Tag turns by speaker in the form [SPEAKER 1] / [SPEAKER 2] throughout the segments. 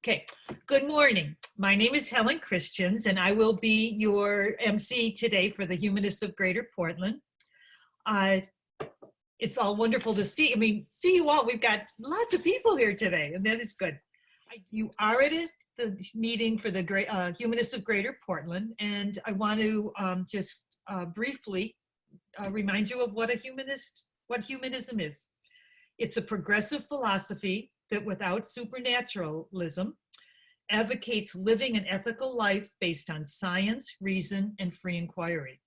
[SPEAKER 1] Okay, good morning. My name is Helen Christians, and I will be your MC today for the Humanists of Greater Portland. It's all wonderful to see. See you all. We've got lots of people here today, and that is good. You are at the meeting for the Humanists of Greater Portland, and I want to just briefly remind you of what humanism is. It's a progressive philosophy that, without supernaturalism, advocates living an ethical life based on science, reason, and free inquiry.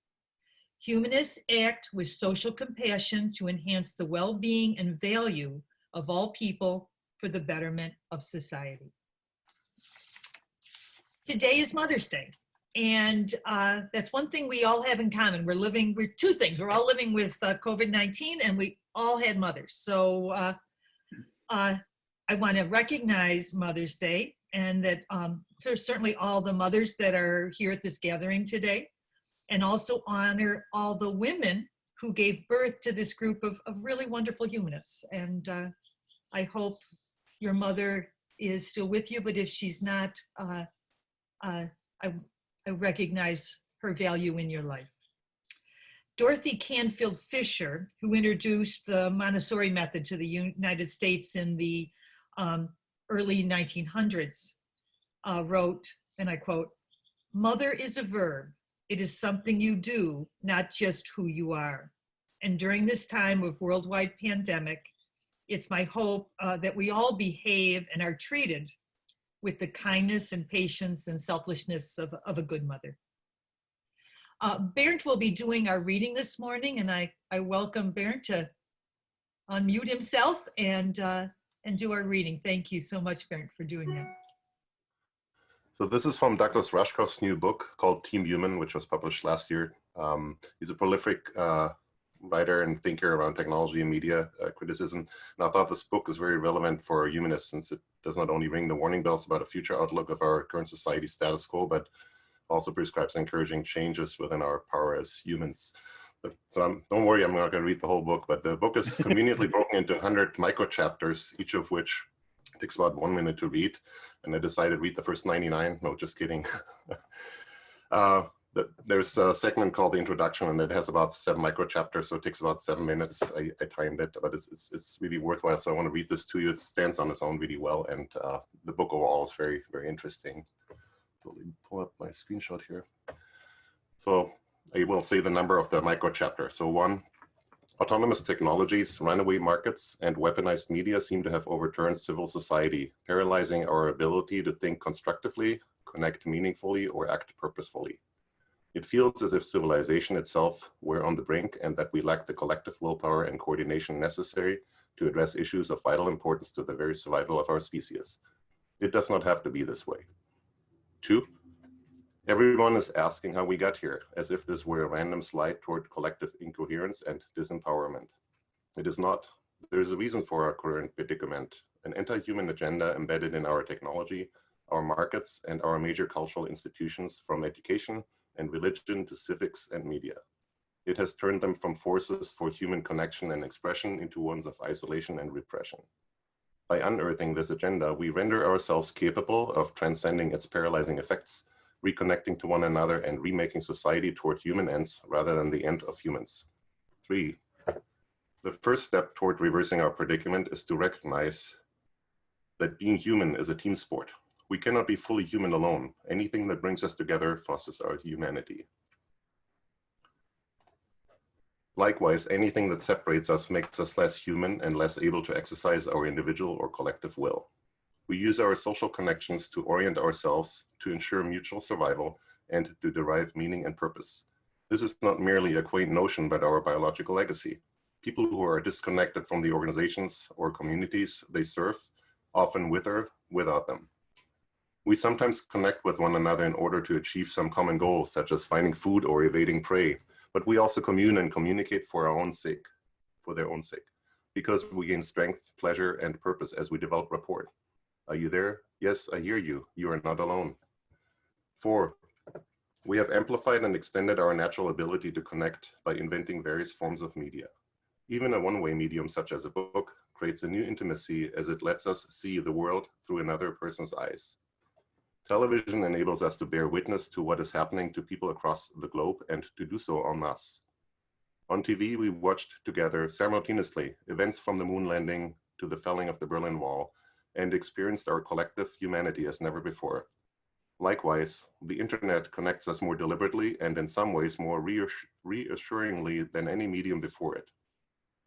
[SPEAKER 1] Humanists act with social compassion to enhance the well-being and value of all people for the betterment of society. Today is Mother's Day, and that's one thing we all have in common. We're two things. We're all living with COVID-19, and we all had mothers. So I want to recognize Mother's Day, and that there's certainly all the mothers that are here at this gathering today, and also honor all the women who gave birth to this group of really wonderful humanists. And I hope your mother is still with you, but if she's not, I recognize her value in your life. Dorothy Canfield Fisher, who introduced the Montessori method to the United States in the early 1900s, wrote, and I quote, "Mother is a verb. It is something you do, not just who you are. And during this time of worldwide pandemic, it's my hope that we all behave and are treated with the kindness and patience and selflessness of a good mother." Bernd will be doing our reading this morning, and I welcome Bernd to unmute himself and do our reading. Thank you so much, Bernd, for doing that.
[SPEAKER 2] So this is from Douglas Rushkoff's new book called Team Human, which was published last year. He's a prolific writer and thinker around technology and media criticism. And I thought this book is very relevant for humanists, since it does not only ring the warning bells about a future outlook of our current society status quo, but also prescribes encouraging changes within our power as humans. So don't worry, I'm not going to read the whole book, but the book is conveniently broken into 100 micro chapters, each of which takes about 1 minute to read. And I decided to read the first 99. No, just kidding. There's a segment called the introduction, and it has about 7 micro chapters, so it takes about 7 minutes. I timed it, but it's really worthwhile. So I want to read this to you. It stands on its own really well, and the book overall is very, very interesting. So let me pull up my screenshot here. So I will say the number of the micro chapter. So 1, autonomous technologies, runaway markets, and weaponized media seem to have overturned civil society, paralyzing our ability to think constructively, connect meaningfully, or act purposefully. It feels as if civilization itself were on the brink, and that we lack the collective willpower and coordination necessary to address issues of vital importance to the very survival of our species. It does not have to be this way. 2, everyone is asking how we got here, as if this were a random slide toward collective incoherence and disempowerment. It is not. There is a reason for our current predicament, an anti-human agenda embedded in our technology, our markets, and our major cultural institutions, from education and religion to civics and media. It has turned them from forces for human connection and expression into ones of isolation and repression. By unearthing this agenda, we render ourselves capable of transcending its paralyzing effects, reconnecting to one another, and remaking society toward human ends rather than the end of humans. 3, the first step toward reversing our predicament is to recognize that being human is a team sport. We cannot be fully human alone. Anything that brings us together fosters our humanity. Likewise, anything that separates us makes us less human and less able to exercise our individual or collective will. We use our social connections to orient ourselves, to ensure mutual survival, and to derive meaning and purpose. This is not merely a quaint notion, but our biological legacy. People who are disconnected from the organizations or communities they serve often wither without them. We sometimes connect with one another in order to achieve some common goal, such as finding food or evading prey, but we also commune and communicate for their own sake, because we gain strength, pleasure, and purpose as we develop rapport. Are you there? Yes, I hear you. You are not alone. 4, we have amplified and extended our natural ability to connect by inventing various forms of media. Even a one-way medium such as a book, creates a new intimacy as it lets us see the world through another person's eyes. Television enables us to bear witness to what is happening to people across the globe and to do so en masse. On TV, we watched together simultaneously events from the moon landing to the felling of the Berlin Wall and experienced our collective humanity as never before. Likewise, the internet connects us more deliberately and in some ways more reassuringly than any medium before it.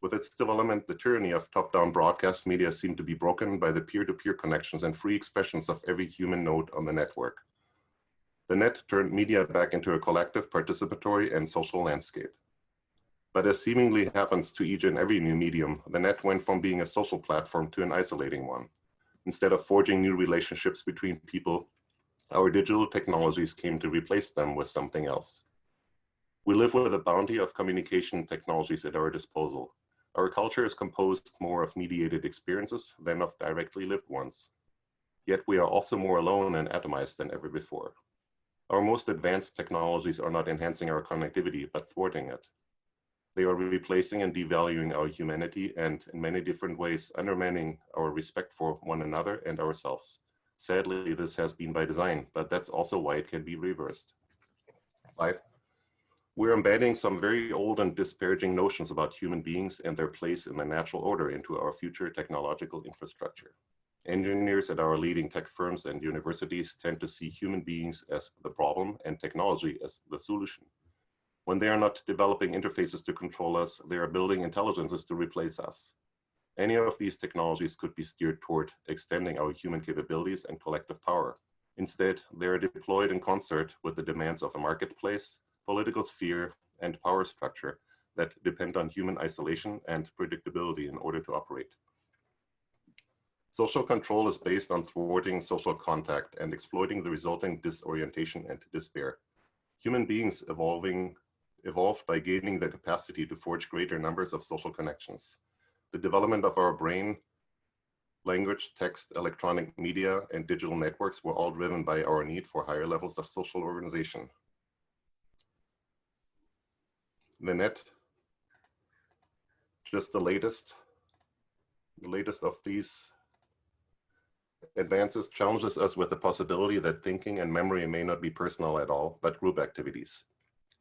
[SPEAKER 2] With its development, the tyranny of top-down broadcast media seemed to be broken by the peer-to-peer connections and free expressions of every human node on the network. The net turned media back into a collective, participatory, and social landscape. But as seemingly happens to each and every new medium, the net went from being a social platform to an isolating one. Instead of forging new relationships between people, our digital technologies came to replace them with something else. We live with a bounty of communication technologies at our disposal. Our culture is composed more of mediated experiences than of directly lived ones. Yet we are also more alone and atomized than ever before. Our most advanced technologies are not enhancing our connectivity, but thwarting it. They are replacing and devaluing our humanity and, in many different ways, undermining our respect for one another and ourselves. Sadly, this has been by design, but that's also why it can be reversed. 5. We're embedding some very old and disparaging notions about human beings and their place in the natural order into our future technological infrastructure. Engineers at our leading tech firms and universities tend to see human beings as the problem and technology as the solution. When they are not developing interfaces to control us, they are building intelligences to replace us. Any of these technologies could be steered toward extending our human capabilities and collective power. Instead, they are deployed in concert with the demands of a marketplace, political sphere, and power structure that depend on human isolation and predictability in order to operate. Social control is based on thwarting social contact and exploiting the resulting disorientation and despair. Human beings evolved by gaining the capacity to forge greater numbers of social connections. The development of our brain, language, text, electronic media, and digital networks were all driven by our need for higher levels of social organization. The net, just the latest of these advances, challenges us with the possibility that thinking and memory may not be personal at all, but group activities.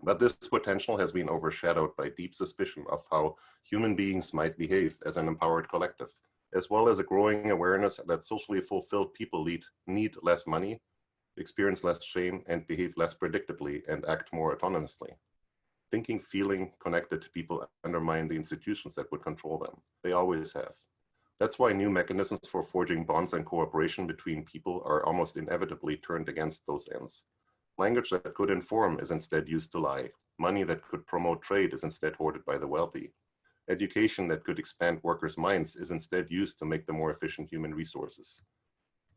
[SPEAKER 2] But this potential has been overshadowed by deep suspicion of how human beings might behave as an empowered collective, as well as a growing awareness that socially fulfilled people need less money, experience less shame, and behave less predictably and act more autonomously. Thinking, feeling connected people undermine the institutions that would control them. They always have. That's why new mechanisms for forging bonds and cooperation between people are almost inevitably turned against those ends. Language that could inform is instead used to lie. Money that could promote trade is instead hoarded by the wealthy. Education that could expand workers' minds is instead used to make them more efficient human resources.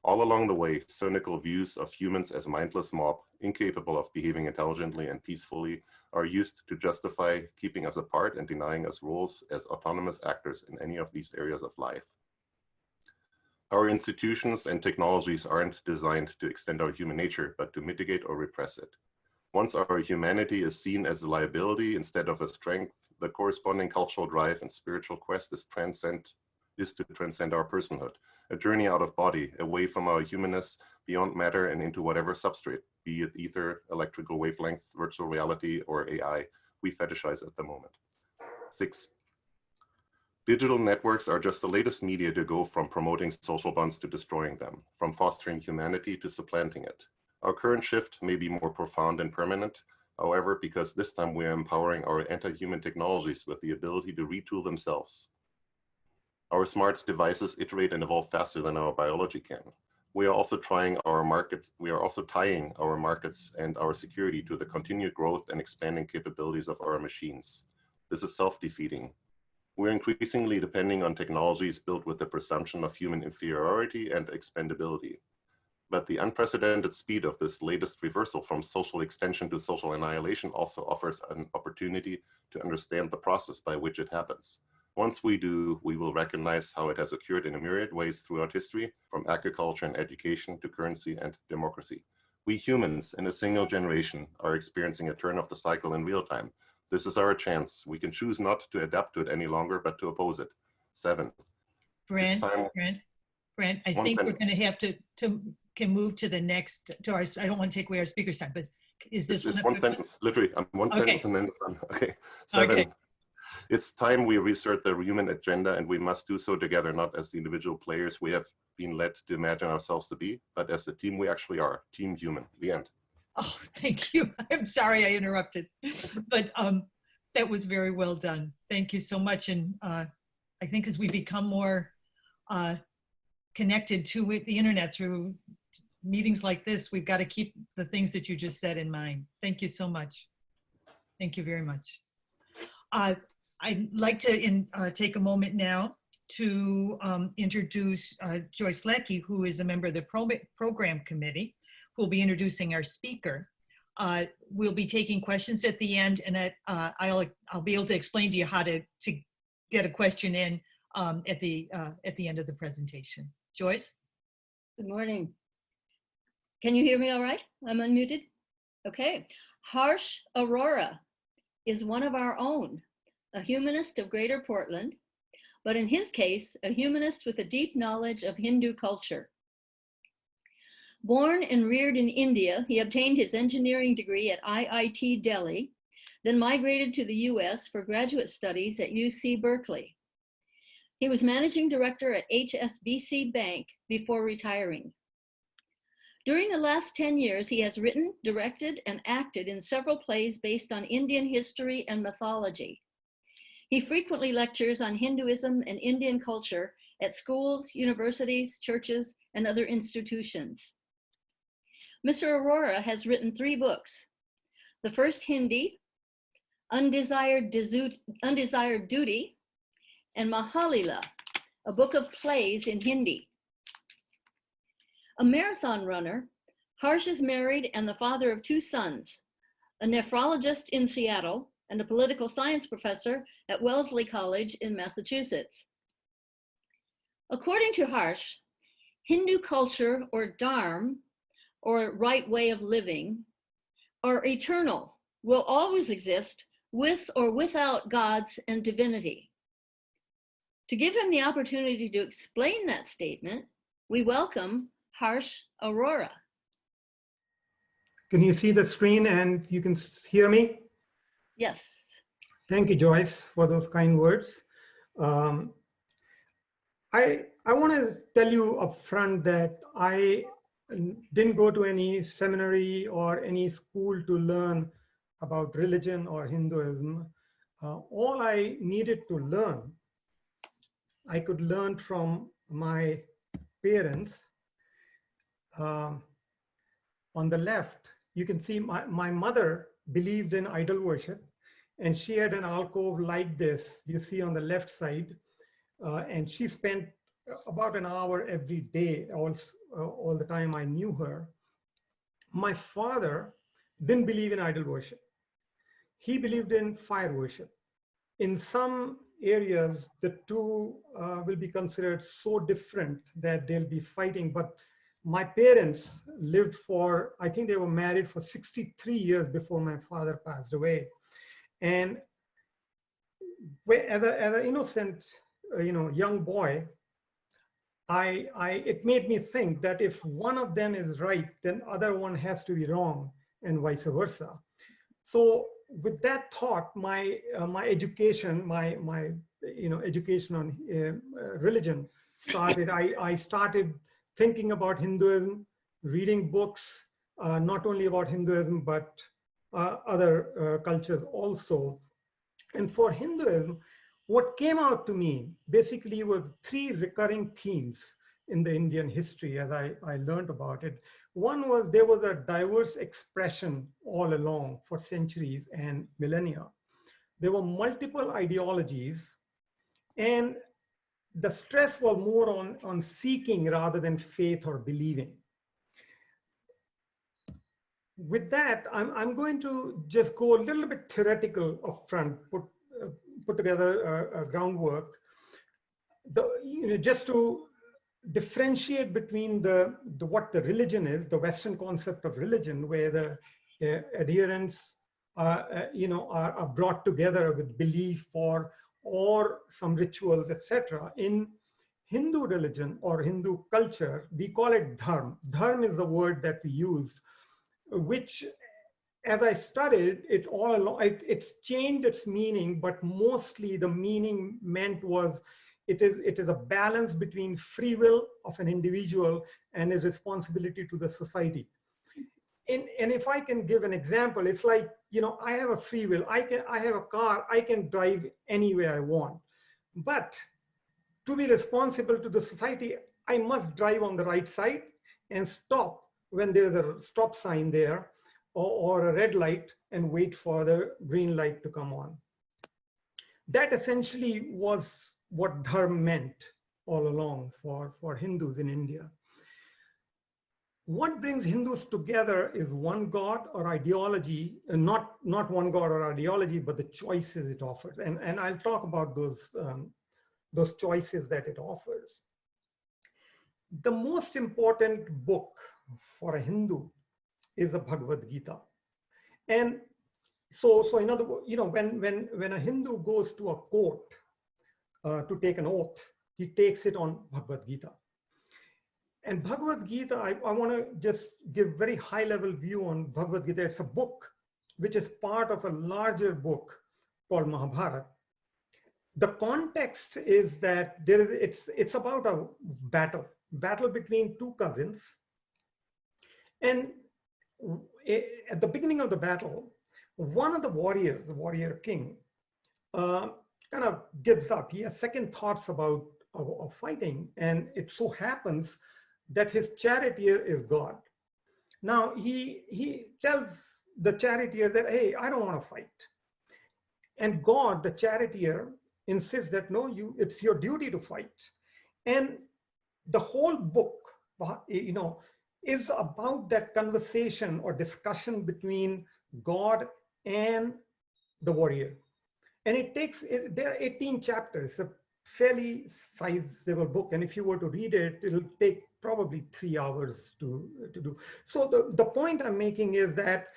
[SPEAKER 2] All along the way, cynical views of humans as mindless mob, incapable of behaving intelligently and peacefully, are used to justify keeping us apart and denying us roles as autonomous actors in any of these areas of life. Our institutions and technologies aren't designed to extend our human nature, but to mitigate or repress it. Once our humanity is seen as a liability instead of a strength, the corresponding cultural drive and spiritual quest is to transcend our personhood, a journey out of body, away from our humanness, beyond matter and into whatever substrate, be it ether, electrical wavelength, virtual reality, or AI, we fetishize at the moment. 6. Digital networks are just the latest media to go from promoting social bonds to destroying them, from fostering humanity to supplanting it. Our current shift may be more profound and permanent, however, because this time we are empowering our anti-human technologies with the ability to retool themselves. Our smart devices iterate and evolve faster than our biology can. We are also tying our markets and our security to the continued growth and expanding capabilities of our machines. This is self-defeating. We're increasingly depending on technologies built with the presumption of human inferiority and expendability. But the unprecedented speed of this latest reversal from social extension to social annihilation also offers an opportunity to understand the process by which it happens. Once we do, we will recognize how it has occurred in a myriad ways throughout history, from agriculture and education to currency and democracy. We humans, in a single generation, are experiencing a turn of the cycle in real time. This is our chance. We can choose not to adapt to it any longer, but to oppose it. 7. It's
[SPEAKER 1] Brent,
[SPEAKER 2] time.
[SPEAKER 1] Brent, I
[SPEAKER 2] One
[SPEAKER 1] think we're
[SPEAKER 2] sentence.
[SPEAKER 1] going to have to can move to the next, to our, I don't want to take away our speaker's time, but is this
[SPEAKER 2] It's
[SPEAKER 1] one?
[SPEAKER 2] one sentence, literally. I'm one sentence
[SPEAKER 1] Okay,
[SPEAKER 2] and then it's done. Okay.
[SPEAKER 1] okay.
[SPEAKER 2] 7. It's time we reassert the human agenda, and we must do so together, not as the individual players we have been led to imagine ourselves to be, but as the team we actually are, Team Human. The end.
[SPEAKER 1] Oh, thank you. I'm sorry I interrupted, but that was very well done. Thank you so much. And I think as we become more connected to the internet through meetings like this, we've got to keep the things that you just said in mind. Thank you so much. Thank you very much. I'd like to take a moment now to introduce Joyce Leckie, who is a member of the program committee, who will be introducing our speaker. We'll be taking questions at the end, and I'll be able to explain to you how to get a question in at the end of the presentation. Joyce?
[SPEAKER 3] Good morning. Can you hear me all right? I'm unmuted. Okay. Harsh Arora is one of our own, a humanist of Greater Portland, but in his case, a humanist with a deep knowledge of Hindu culture. Born and reared in India, he obtained his engineering degree at IIT Delhi, then migrated to the US for graduate studies at UC Berkeley. He was managing director at HSBC Bank before retiring. During the last 10 years, he has written, directed, and acted in several plays based on Indian history and mythology. He frequently lectures on Hinduism and Indian culture at schools, universities, churches, and other institutions. Mr. Arora has written 3 books. The first, Hindi, Undesired Duty, and Mahalila, a book of plays in Hindi. A marathon runner, Harsh is married and the father of 2 sons, a nephrologist in Seattle and a political science professor at Wellesley College in Massachusetts. According to Harsh, Hindu culture, or dharm, or right way of living, are eternal, will always exist with or without gods and divinity. To give him the opportunity to explain that statement, we welcome Harsh Arora.
[SPEAKER 4] Can you see the screen and you can hear me?
[SPEAKER 3] Yes.
[SPEAKER 4] Thank you, Joyce, for those kind words. I want to tell you up front that I didn't go to any seminary or any school to learn about religion or Hinduism. All I needed to learn, I could learn from my parents. On the left, you can see my mother believed in idol worship, and she had an alcove like this, you see on the left side, and she spent about an hour every day, all the time I knew her. My father didn't believe in idol worship. He believed in fire worship. In some areas, the two will be considered so different that they'll be fighting, but my parents lived for, I think they were married for 63 years before my father passed away. And as an innocent, young boy, it made me think that if one of them is right, then other one has to be wrong, and vice versa. So with that thought, my education, my education on religion started. I started thinking about Hinduism, reading books, not only about Hinduism, but other cultures also. And for Hinduism, what came out to me basically was 3 recurring themes in the Indian history as I learned about it. One was there was a diverse expression all along for centuries and millennia. There were multiple ideologies, and the stress was more on seeking rather than faith or believing. With that, I'm going to just go a little bit theoretical up front, put together a groundwork, just to differentiate between what the religion is, the Western concept of religion, where the adherents are brought together with belief or some rituals, etc. In Hindu religion or Hindu culture, we call it dharm. Dharm is the word that we use, which, as I studied it all along, it's changed its meaning, but mostly the meaning meant was it is a balance between free will of an individual and his responsibility to the society. And if I can give an example, it's like, I have a free will. I have a car, I can drive anywhere I want. But to be responsible to the society, I must drive on the right side and stop when there's a stop sign there, or a red light, and wait for the green light to come on. That essentially was what dharma meant all along for Hindus in India. What brings Hindus together is one God or ideology, and not one God or ideology, but the choices it offers. And I'll talk about those choices that it offers. The most important book for a Hindu is the Bhagavad Gita. And so in other words, when a Hindu goes to a court to take an oath, he takes it on Bhagavad Gita. And Bhagavad Gita, I want to just give very high level view on Bhagavad Gita. It's a book which is part of a larger book called Mahabharata. The context is that it's about a battle between two cousins. And at the beginning of the battle, one of the warriors, the warrior king, kind of gives up. He has second thoughts about fighting, and it so happens that his charioteer is God. Now he tells the charioteer that, hey, I don't want to fight. And God, the charioteer, insists that no, it's your duty to fight. And the whole book, is about that conversation or discussion between God and the warrior. And there are 18 chapters. It's a fairly sizable book. And if you were to read it, it'll take probably 3 hours to do. So the point I'm making is that,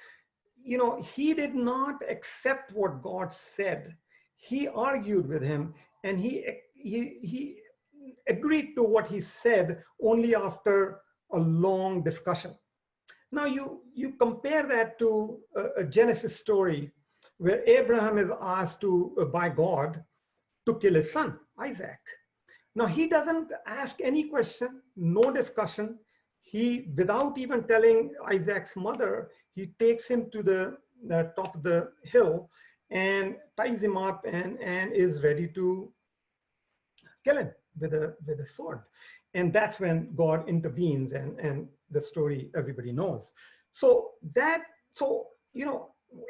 [SPEAKER 4] he did not accept what God said. He argued with him, and he agreed to what he said only after a long discussion. Now you compare that to a Genesis story where Abraham is asked by God to kill his son, Isaac. Now he doesn't ask any question, no discussion. He, without even telling Isaac's mother, he takes him to the top of the hill and ties him up and is ready to kill him with a sword. And that's when God intervenes, and the story everybody knows. So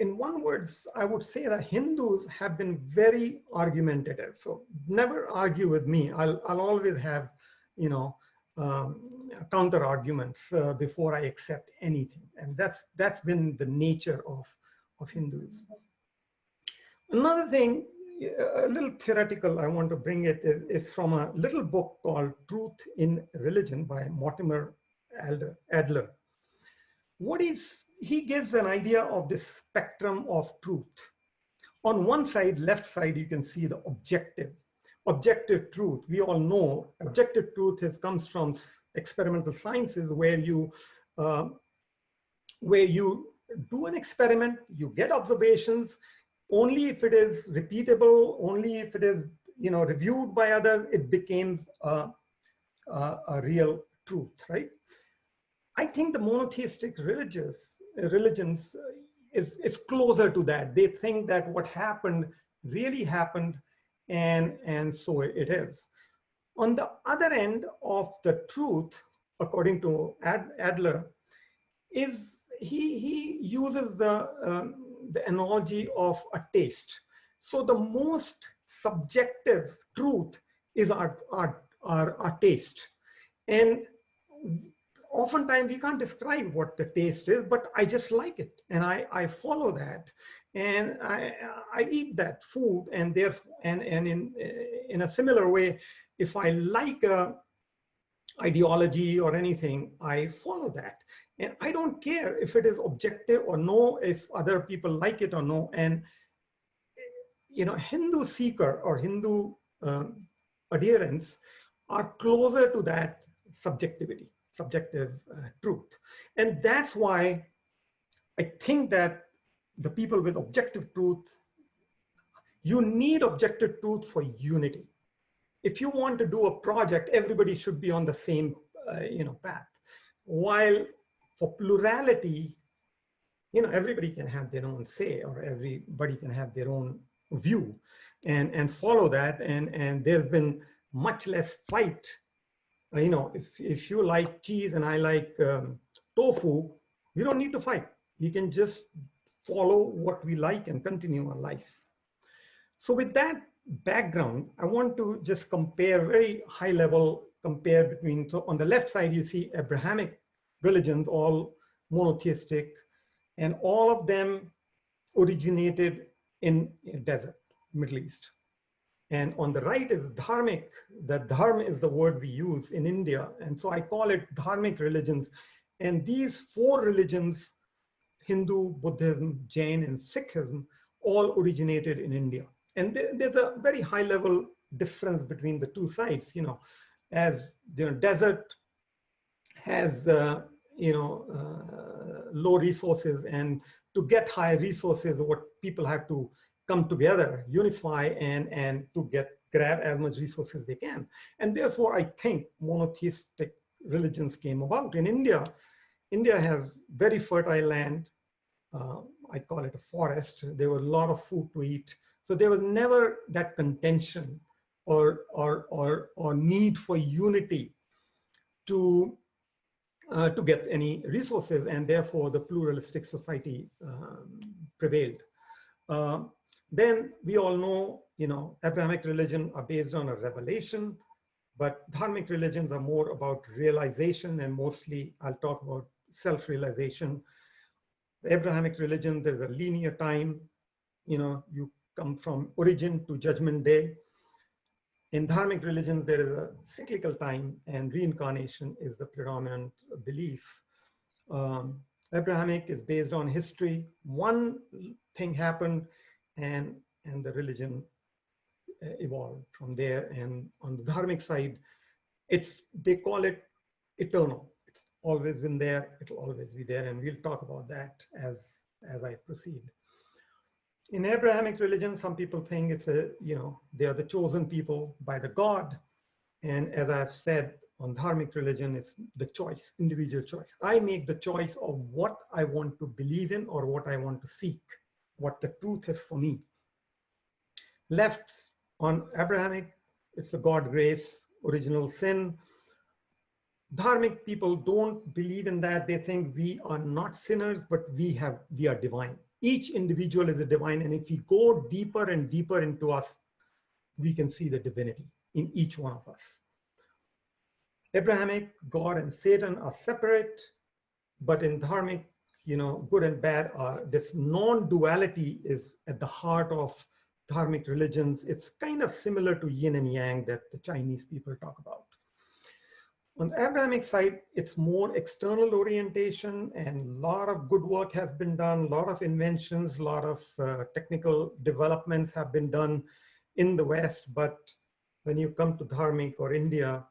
[SPEAKER 4] in one words, I would say that Hindus have been very argumentative. So never argue with me. I'll always have, counter arguments before I accept anything. And that's been the nature of Hindus. Another thing, a little theoretical, I want to bring it is from a little book called Truth in Religion by Mortimer Adler. He gives an idea of this spectrum of truth. On one side, left side, you can see the objective truth. We all know objective truth comes from experimental sciences, where you do an experiment, you get observations. Only if it is repeatable, only if it is reviewed by others, it becomes a real truth, right? I think the monotheistic religions is closer to that. They think that what happened really happened, and so it is. On the other end of the truth, according to Adler, is he uses the analogy of a taste. So the most subjective truth is our taste. And oftentimes we can't describe what the taste is, but I just like it, and I follow that, and I eat that food, and in a similar way, if I like a ideology or anything, I follow that. And I don't care if it is objective or no, if other people like it or no. And, Hindu seeker or Hindu adherents are closer to that subjectivity, subjective truth. And that's why I think that the people with objective truth, you need objective truth for unity. If you want to do a project, everybody should be on the same path. While for plurality, everybody can have their own say, or everybody can have their own view and follow that. And there's been much less fight. If you like cheese and I like tofu, we don't need to fight. We can just follow what we like and continue our life. So with that background, I want to just compare very high level, compare between, so on the left side, you see Abrahamic religions, all monotheistic, and all of them originated in desert, Middle East. And on the right is dharmic. The dharm is the word we use in India. And so I call it dharmic religions. And these four religions, Hindu, Buddhism, Jain, and Sikhism, all originated in India. And there's a very high level difference between the two sides, as the desert has, low resources, and to get high resources, what people have to come together, unify, and to grab as much resources they can. And therefore, I think monotheistic religions came about. In India, India has very fertile land. I call it a forest. There was a lot of food to eat. So there was never that contention or need for unity to get any resources, and therefore the pluralistic society prevailed. Then we all know, Abrahamic religion are based on a revelation, but dharmic religions are more about realization, and mostly I'll talk about self-realization. The Abrahamic religion, there's a linear time, you come from origin to judgment day. In dharmic religions, there is a cyclical time, and reincarnation is the predominant belief. Abrahamic is based on history. One thing happened, and the religion evolved from there. And on the dharmic side, they call it eternal. It's always been there. It'll always be there, and we'll talk about that as I proceed. In Abrahamic religion, some people think it's they are the chosen people by the God. And as I've said, on dharmic religion, it's the choice, individual choice. I make the choice of what I want to believe in or what I want to seek, what the truth is for me. Left on Abrahamic, it's the God grace, original sin. Dharmic people don't believe in that. They think we are not sinners, but we are divine. Each individual is a divine, and if we go deeper and deeper into us, we can see the divinity in each one of us. Abrahamic, God and Satan are separate, but in dharmic, good and bad are, this non-duality is at the heart of dharmic religions. It's kind of similar to yin and yang that the Chinese people talk about. On the Abrahamic side, it's more external orientation, and a lot of good work has been done, a lot of inventions, a lot of technical developments have been done in the West. But when you come to dharmic or India,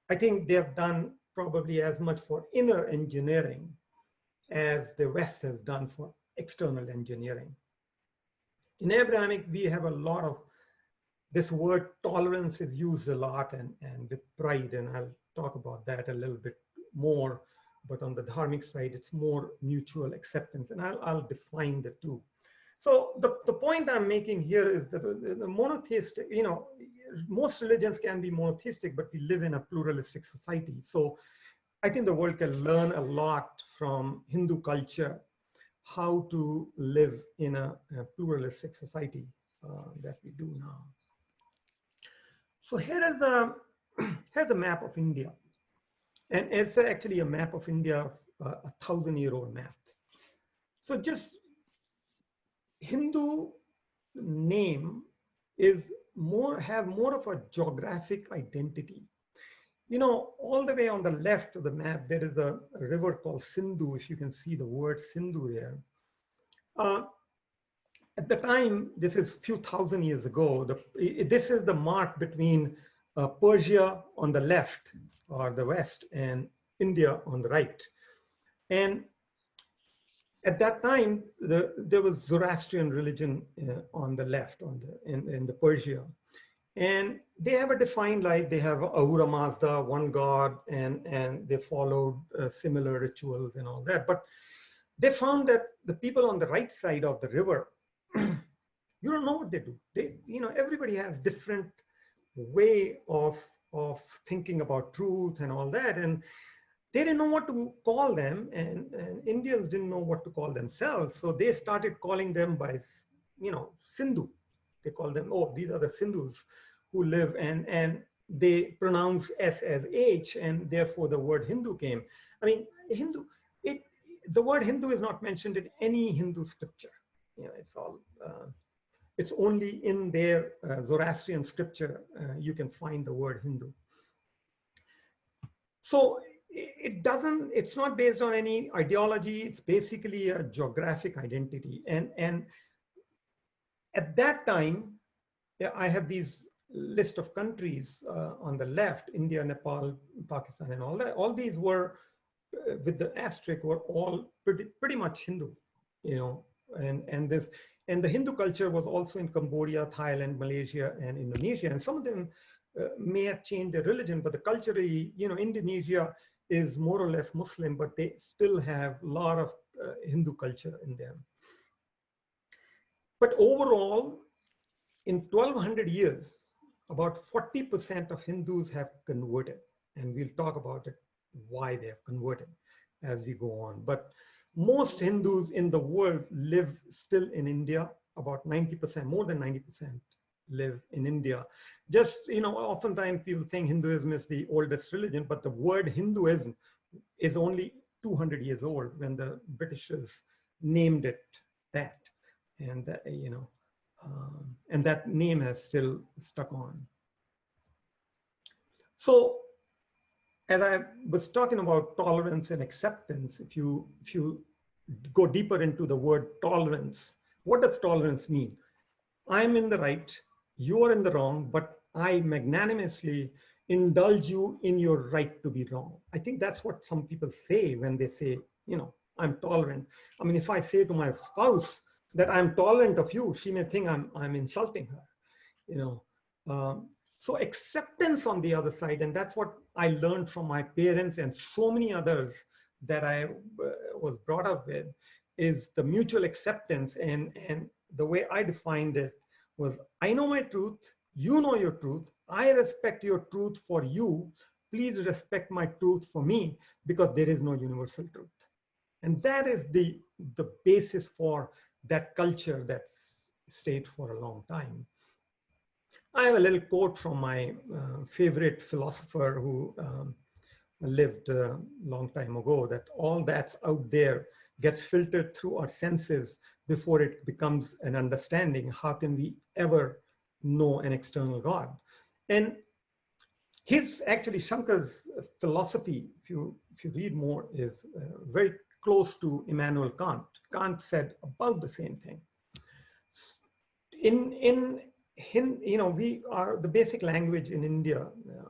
[SPEAKER 4] I think they have done probably as much for inner engineering as the West has done for external engineering. In Abrahamic, we have a lot of, this word tolerance is used a lot, and with pride, and I'll talk about that a little bit more. But on the dharmic side, it's more mutual acceptance, and I'll define the two. So the point I'm making here is that the monotheistic, most religions can be monotheistic, but we live in a pluralistic society. So I think the world can learn a lot from Hindu culture, how to live in a pluralistic society that we do now. So here's a map of India. And it's actually a map of India, a 1,000-year-old map. So just Hindu name have more of a geographic identity. All the way on the left of the map, there is a river called Sindhu, if you can see the word Sindhu there. At the time, this is a few thousand years ago, this is the mark between Persia on the left or the west, and India on the right. And at that time, there was Zoroastrian religion on the left, in the Persia. And they have a defined life. They have Ahura Mazda, one god, and they followed similar rituals and all that. But they found that the people on the right side of the river, you don't know what they do. Everybody has different way of thinking about truth and all that. And they didn't know what to call them, and Indians didn't know what to call themselves. So they started calling them by, Sindhu. They call them, oh, these are the Sindhus who live, and they pronounce S as H, and therefore the word Hindu came. I mean, the word Hindu is not mentioned in any Hindu scripture. It's only in their Zoroastrian scripture you can find the word Hindu. So it's not based on any ideology. It's basically a geographic identity. And at that time, I have these list of countries on the left: India, Nepal, Pakistan, and all that. All these were, with the asterisk, were all pretty much Hindu, and the Hindu culture was also in Cambodia, Thailand, Malaysia, and Indonesia. And some of them may have changed their religion, but culturally, Indonesia is more or less Muslim, but they still have a lot of Hindu culture in them. But overall, in 1200 years, about 40% of Hindus have converted. And we'll talk about it, why they have converted as we go on. But most Hindus in the world live still in India. About 90%, more than 90% live in India. Just, oftentimes people think Hinduism is the oldest religion, but the word Hinduism is only 200 years old when the Britishers named it that. And, and that name has still stuck on. So, as I was talking about tolerance and acceptance, if you go deeper into the word tolerance, what does tolerance mean? I'm in the right, you're in the wrong, but I magnanimously indulge you in your right to be wrong. I think that's what some people say when they say, I'm tolerant. I mean, if I say to my spouse that I'm tolerant of you, she may think I'm insulting her, So acceptance on the other side, and that's what I learned from my parents and so many others that I was brought up with, is the mutual acceptance. And the way I defined it was, I know my truth, you know your truth, I respect your truth for you, please respect my truth for me, because there is no universal truth. And that is the basis for that culture that's stayed for a long time. I have a little quote from my favorite philosopher who lived a long time ago, that all that's out there gets filtered through our senses before it becomes an understanding. How can we ever know an external God? And actually Shankar's philosophy, if you read more, is very close to Immanuel Kant. Kant said about the same thing. We are the basic language in India.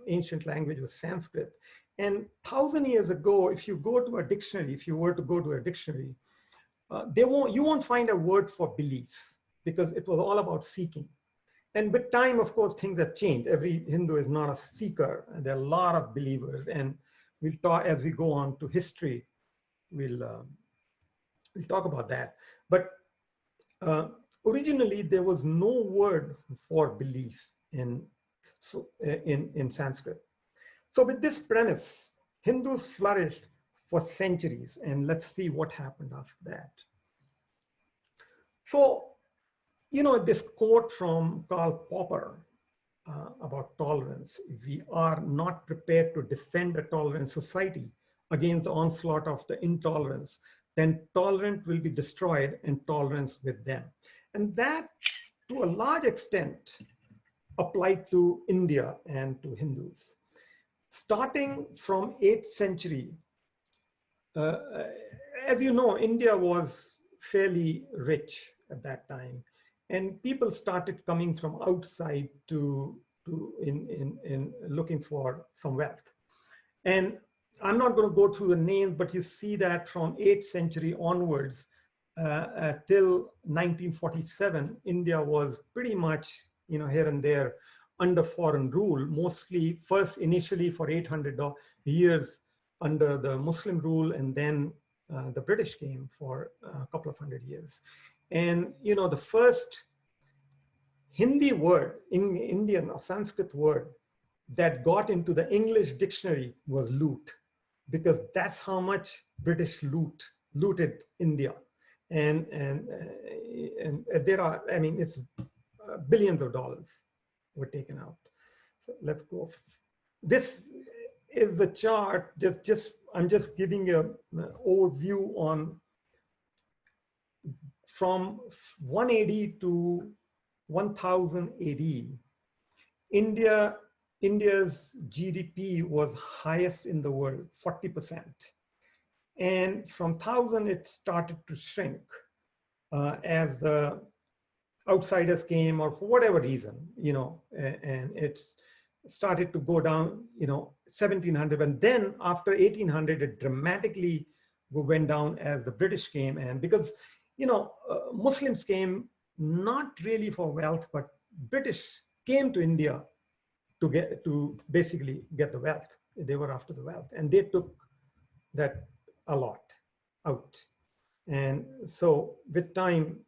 [SPEAKER 4] Ancient language was Sanskrit, and 1,000 years ago, if you go to a dictionary, if you were to go to a dictionary, you won't find a word for belief, because it was all about seeking. And with time, of course, things have changed. Every Hindu is not a seeker, and there are a lot of believers. And we'll talk as we go on to history. We'll talk about that. But originally, there was no word for belief in Sanskrit. So with this premise, Hindus flourished for centuries, and let's see what happened after that. So, this quote from Karl Popper about tolerance: if we are not prepared to defend a tolerant society against the onslaught of the intolerance, then tolerance will be destroyed and tolerance with them. And that, to a large extent, applied to India and to Hindus. Starting from 8th century, as you know, India was fairly rich at that time, and people started coming from outside to in looking for some wealth. And I'm not going to go through the names, but you see that from 8th century onwards till 1947, India was pretty much, here and there under foreign rule, mostly first initially for 800 years under the Muslim rule, and then the British came for a couple of hundred years. And, the first Hindi word, Indian or Sanskrit word that got into the English dictionary was loot, because that's how much British looted India. And there are, it's billions of dollars were taken out. So let's go. This is the chart. I'm just giving you an overview on from 180 to 1000 AD. India's GDP was highest in the world, 40%. And from 1000, it started to shrink as the outsiders came, or for whatever reason, and it's started to go down, 1700. And then after 1800, it dramatically went down as the British came. And because, Muslims came not really for wealth, but British came to India to basically get the wealth. They were after the wealth, and they took that a lot out. And so with time,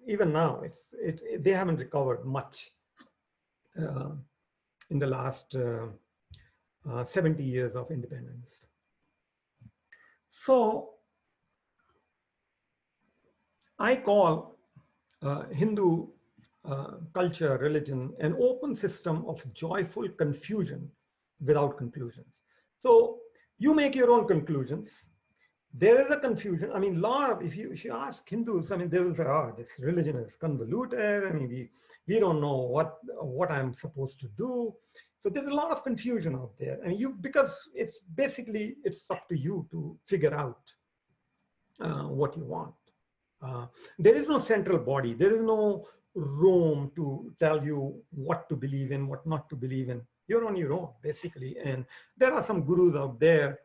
[SPEAKER 4] even now, they haven't recovered much in the last 70 years of independence. So I call Hindu culture, religion, an open system of joyful confusion without conclusions. So you make your own conclusions. There is a confusion. If you ask Hindus, they will say, this religion is convoluted. We don't know what I'm supposed to do. So there's a lot of confusion out there. Because it's basically, it's up to you to figure out what you want. There is no central body. There is no Rome to tell you what to believe in, what not to believe in. You're on your own, basically. And there are some gurus out there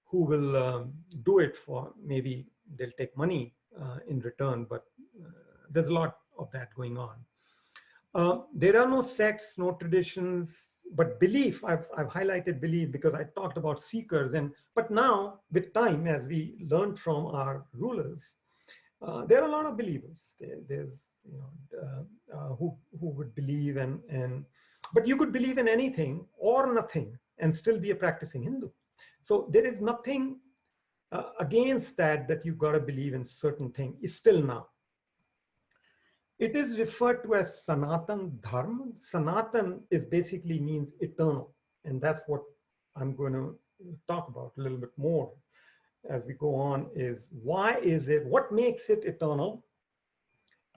[SPEAKER 4] who will do it for, maybe they'll take money in return, but there's a lot of that going on. There are no sects, no traditions, but belief. I've highlighted belief because I talked about seekers. But now, with time, as we learned from our rulers, there are a lot of believers. There's who would believe, but you could believe in anything or nothing and still be a practicing Hindu. So there is nothing against that you've got to believe in certain thing. It's still now. It is referred to as Sanatan Dharma. Sanatan is basically means eternal. And that's what I'm going to talk about a little bit more as we go on, is why is it, what makes it eternal,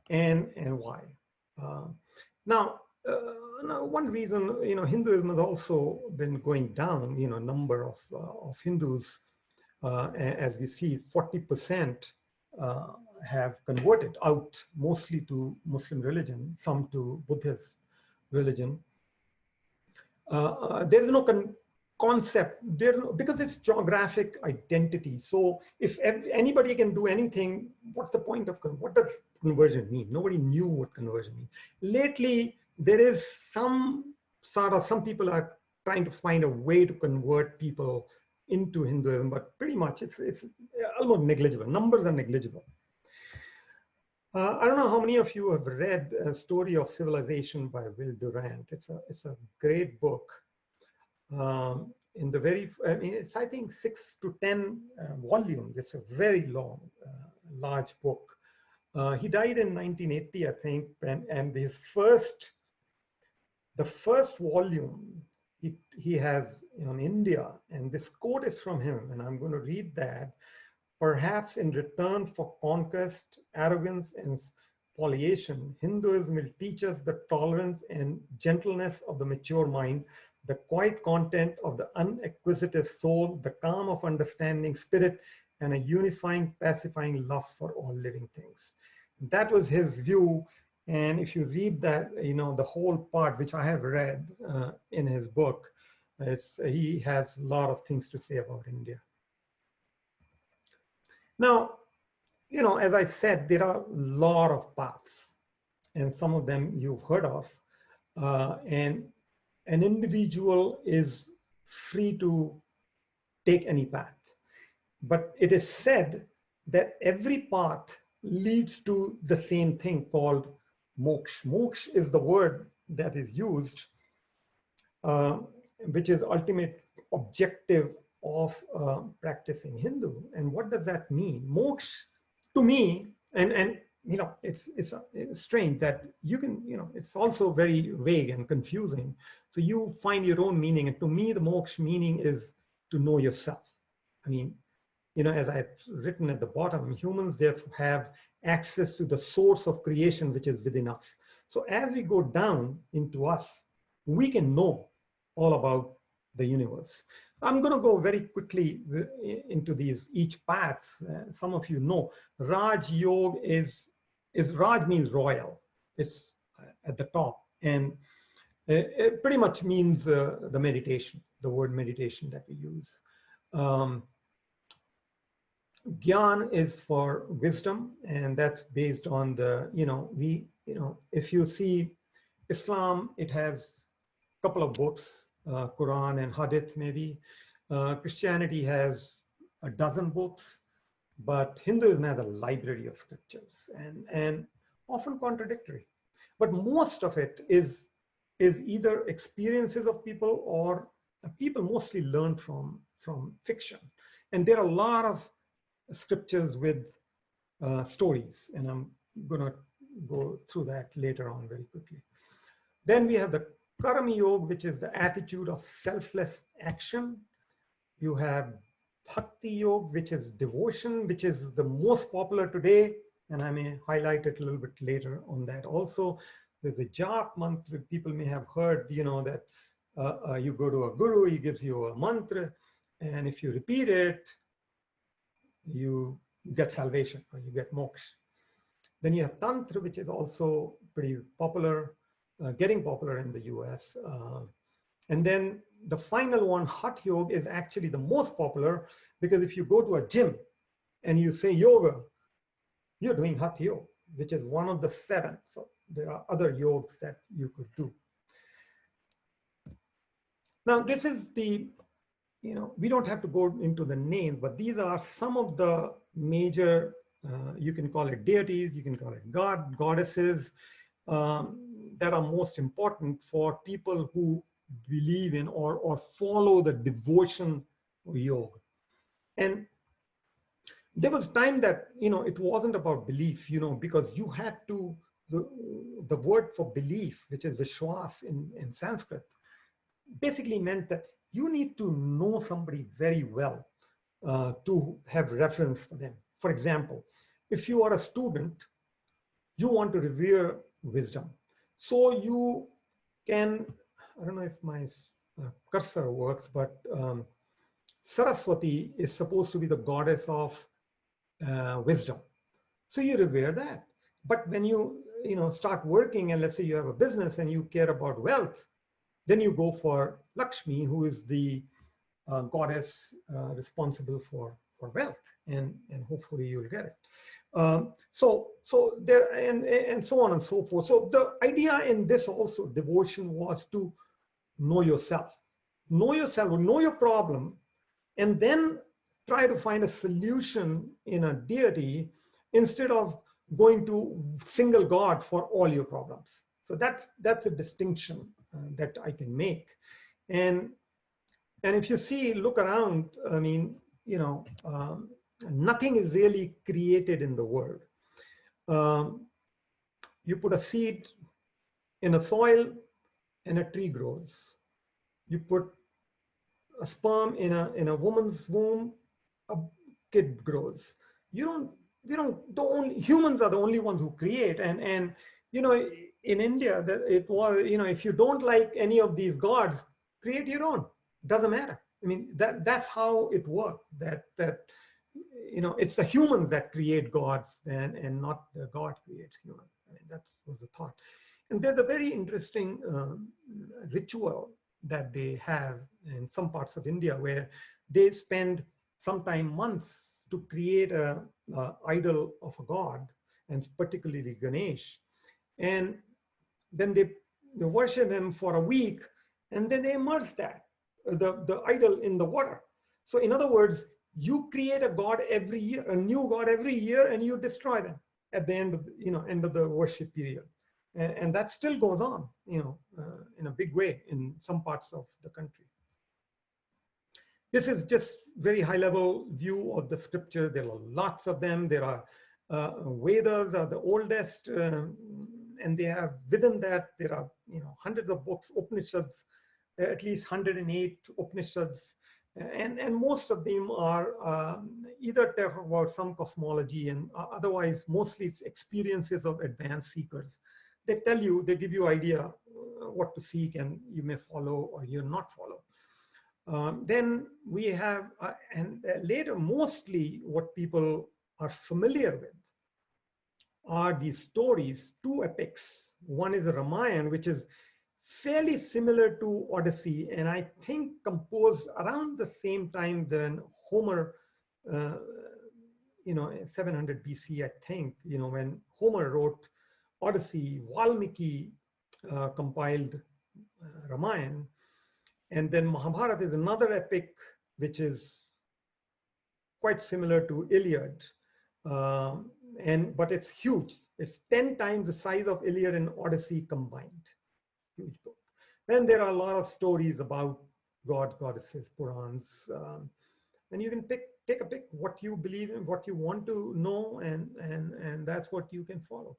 [SPEAKER 4] and why. Now, one reason, Hinduism has also been going down, number of Hindus, as we see, 40% have converted out, mostly to Muslim religion, some to Buddhist religion. There is no concept there, because it's geographic identity. So if anybody can do anything, what's the point of, what does conversion mean? Nobody knew what conversion means. Lately, there is some people are trying to find a way to convert people into Hinduism, but pretty much it's almost negligible. Numbers are negligible. I don't know how many of you have read A Story of Civilization by Will Durant. It's a great book. In the very, it's I think 6 to 10 volumes. It's a very long, large book. He died in 1980, I think, and the first volume he has on India, and this quote is from him, and I'm going to read that. Perhaps in return for conquest, arrogance, and spoliation, Hinduism will teach us the tolerance and gentleness of the mature mind, the quiet content of the unacquisitive soul, the calm of understanding spirit, and a unifying, pacifying love for all living things. That was his view. And if you read that, the whole part, which I have read in his book, he has a lot of things to say about India. Now, as I said, there are a lot of paths, and some of them you've heard of. And an individual is free to take any path. But it is said that every path leads to the same thing called moksha. Moksha is the word that is used, which is ultimate objective of practicing Hindu. And what does that mean? Moksha, to me, and it's strange that you can, it's also very vague and confusing. So you find your own meaning. And to me, the moksha meaning is to know yourself. I mean, as I've written at the bottom, humans therefore have access to the source of creation, which is within us. So as we go down into us, we can know all about the universe. I'm going to go very quickly into each paths. Some of you know Raj Yoga is Raj means royal. It's at the top, and it pretty much means the meditation, the word meditation that we use. Gyan is for wisdom, and that's based on the, if you see Islam, it has a couple of books, Quran and Hadith maybe. Christianity has a dozen books, but Hinduism has a library of scriptures and often contradictory. But most of it is either experiences of people or people mostly learn from fiction. And there are a lot of scriptures with stories, and I'm going to go through that later on very quickly. Then we have the Karma Yoga, which is the attitude of selfless action. You have Bhakti Yoga, which is devotion, which is the most popular today, and I may highlight it a little bit later on that also. There's a jap mantra. People may have heard, that you go to a guru, he gives you a mantra, and if you repeat it, you get salvation or you get moksha. Then you have Tantra, which is also pretty popular, getting popular in the US. And then the final one, Hatha Yoga, is actually the most popular, because if you go to a gym and you say yoga, you're doing Hatha Yoga, which is one of the 7. So there are other yogas that you could do. Now, this is the, we don't have to go into the names, but these are some of the major, you can call it deities, you can call it goddesses, that are most important for people who believe in or follow the devotion of yoga. And there was time that, it wasn't about belief, because you had to, the word for belief, which is Vishwas in Sanskrit, basically meant that you need to know somebody very well to have reference for them. For example, if you are a student, you want to revere wisdom. So you can, I don't know if my cursor works, but Saraswati is supposed to be the goddess of wisdom. So you revere that. But when you, start working, and let's say you have a business and you care about wealth, then you go for Lakshmi, who is the goddess responsible for wealth, and hopefully you'll get it. So there, and so on and so forth. So the idea in this also, devotion, was to know yourself, know your problem, and then try to find a solution in a deity instead of going to single God for all your problems. So that's a distinction that I can make. And if you see, look around, I mean, nothing is really created in the world. You put a seed in a soil and a tree grows. You put a sperm in a woman's womb, a kid grows. Humans are the only ones who create. And in India, that it was, if you don't like any of these gods, create your own. Doesn't matter. I mean, that's how it worked. That it's the humans that create gods, and not the God creates humans. I mean, that was the thought. And there's a very interesting ritual that they have in some parts of India where they spend sometime months to create a idol of a god, and particularly Ganesh. And then they worship him for a week, and then they immerse the idol in the water. So in other words, you create a god every year, a new god every year, and you destroy them at the end of end of the worship period. And that still goes on, in a big way in some parts of the country. This is just very high level view of the scripture. There are lots of them. There are Vedas are the oldest, and they have within that there are hundreds of books, Upanishads, at least 108 Upanishads, and most of them are either talk about some cosmology, and otherwise mostly it's experiences of advanced seekers. They tell you, they give you idea what to seek, and you may follow or you not follow. Then we have, and later mostly what people are familiar with are these stories, two epics. One is a Ramayana, which is fairly similar to Odyssey, and I think composed around the same time than Homer, 700 BC, I think, when Homer wrote Odyssey, Valmiki compiled Ramayana, and then Mahabharata is another epic which is quite similar to Iliad, but it's huge. It's 10 times the size of Iliad and Odyssey combined. Huge book. Then there are a lot of stories about God, goddesses, Purans, and you can take a pick what you believe in, what you want to know, and that's what you can follow.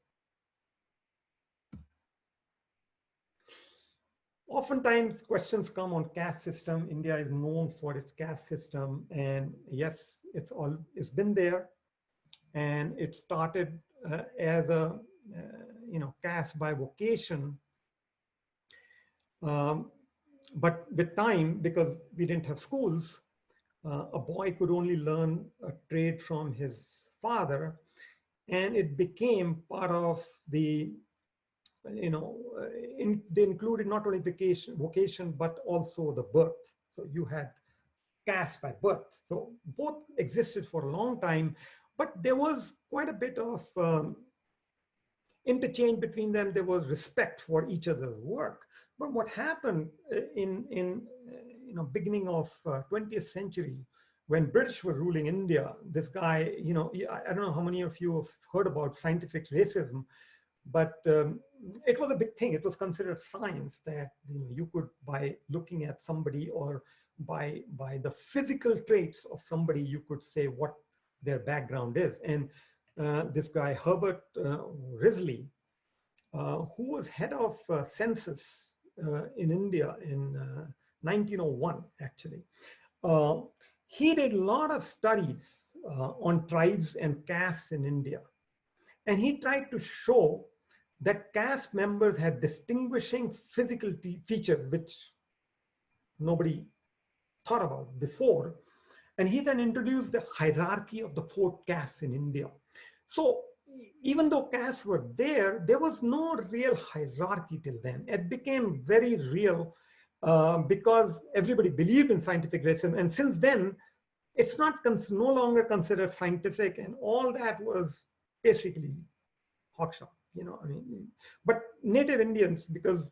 [SPEAKER 4] Oftentimes questions come on caste system. India is known for its caste system, and yes, it's been there, and it started as a caste by vocation, but with time, because we didn't have schools, a boy could only learn a trade from his father, and it became part of the they included not only vocation, but also the birth. So you had caste by birth. So both existed for a long time, but there was quite a bit of interchange between them. There was respect for each other's work. But what happened in beginning of 20th century, when British were ruling India, this guy, I don't know how many of you have heard about scientific racism, but it was a big thing. It was considered science that you could, by looking at somebody or by the physical traits of somebody, you could say what their background is. And this guy Herbert Risley, who was head of census in India in 1901, actually, he did a lot of studies on tribes and castes in India, and he tried to show that caste members had distinguishing physical features which nobody thought about before. And he then introduced the hierarchy of the 4 castes in India. So even though castes were there, there was no real hierarchy till then. It became very real because everybody believed in scientific racism. And since then, it's no longer considered scientific, and all that was basically hotshot. But native Indians, because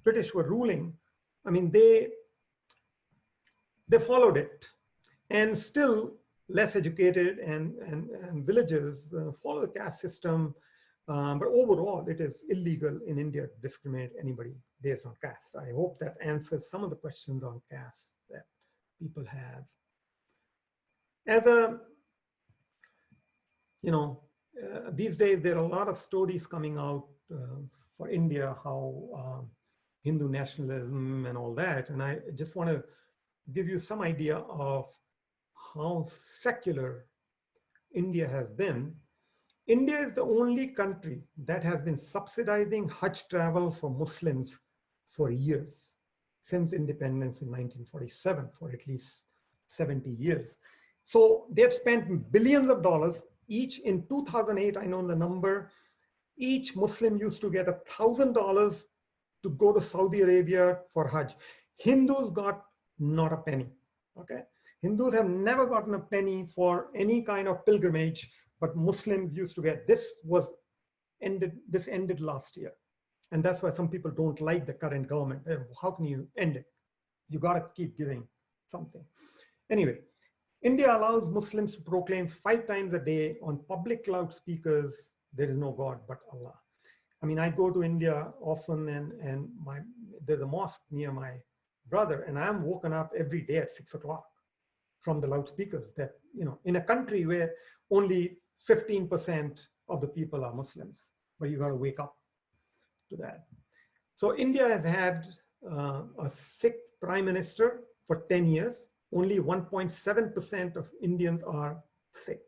[SPEAKER 4] British were ruling, they followed it, and still less educated and villagers follow the caste system. But overall, it is illegal in India to discriminate anybody based on caste. I hope that answers some of the questions on caste that people have. As these days, there are a lot of stories coming out for India, how Hindu nationalism and all that. And I just want to give you some idea of how secular India has been. India is the only country that has been subsidizing Hajj travel for Muslims for years, since independence in 1947, for at least 70 years. So they've spent billions of dollars. Each in 2008, I know the number, each Muslim used to get $1,000 to go to Saudi Arabia for Hajj. Hindus got not a penny. Okay, Hindus have never gotten a penny for any kind of pilgrimage, but Muslims used to get. This ended last year, and that's why some people don't like the current government. How can you end it? You got to keep giving something. Anyway, India allows Muslims to proclaim 5 times a day on public loudspeakers, there is no God but Allah. I mean, I go to India often, and there's a mosque near my brother, and I'm woken up every day at 6 o'clock from the loudspeakers. That, in a country where only 15% of the people are Muslims, but you got to wake up to that. So India has had a Sikh prime minister for 10 years. Only 1.7% of Indians are Sikhs.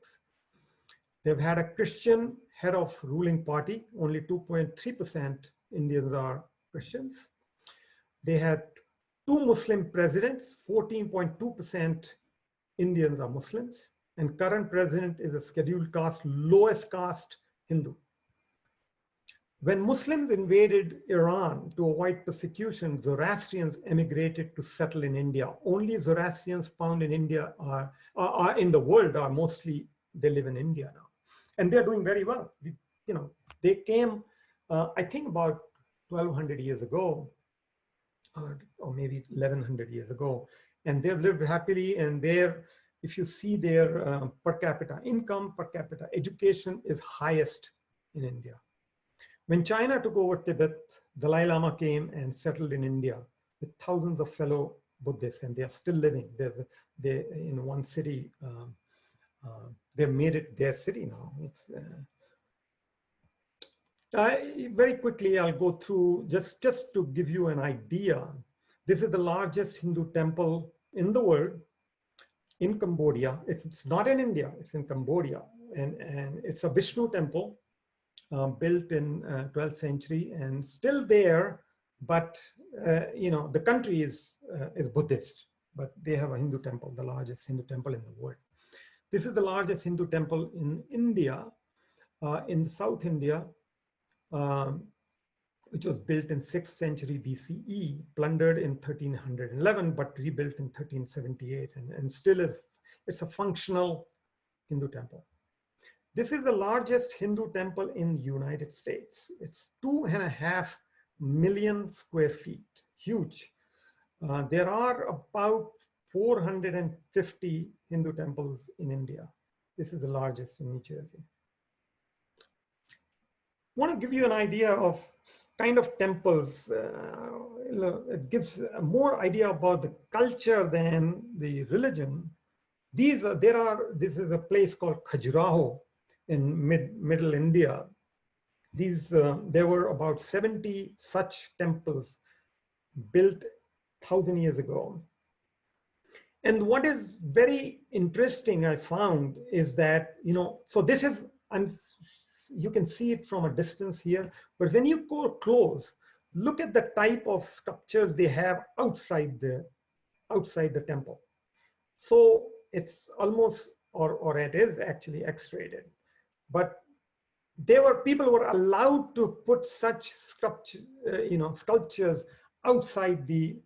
[SPEAKER 4] They've had a Christian head of ruling party. Only 2.3% Indians are Christians. They had 2 Muslim presidents. 14.2% Indians are Muslims. And current president is a scheduled caste, lowest caste Hindu. When Muslims invaded Iran to avoid persecution, Zoroastrians emigrated to settle in India. Only Zoroastrians found in India are in the world are mostly, they live in India now. And they're doing very well. They came, I think about 1200 years ago, or maybe 1100 years ago, and they've lived happily. And if you see their per capita income, per capita education is highest in India. When China took over Tibet, Dalai Lama came and settled in India with thousands of fellow Buddhists, and they are still living. They in one city. They've made it their city now. Very quickly, I'll go through just to give you an idea. This is the largest Hindu temple in the world, in Cambodia. It's not in India. It's in Cambodia, and it's a Vishnu temple. Built in 12th century and still there, but the country is Buddhist, but they have a Hindu temple, the largest Hindu temple in the world. This is the largest Hindu temple in India, in South India, which was built in 6th century BCE, plundered in 1311, but rebuilt in 1378, and still it's a functional Hindu temple. This is the largest Hindu temple in the United States. It's 2.5 million square feet, huge. There are about 450 Hindu temples in India. This is the largest in New Jersey. I want to give you an idea of kind of temples. It gives more idea about the culture than the religion. This is a place called Khajuraho in middle India. There were about 70 such temples built 1,000 years ago. And what is very interesting, I found, is that, so this is, you can see it from a distance here, but when you go close, look at the type of sculptures they have outside the temple. So it's almost, or it is actually X-rated. But people were allowed to put such sculptures outside the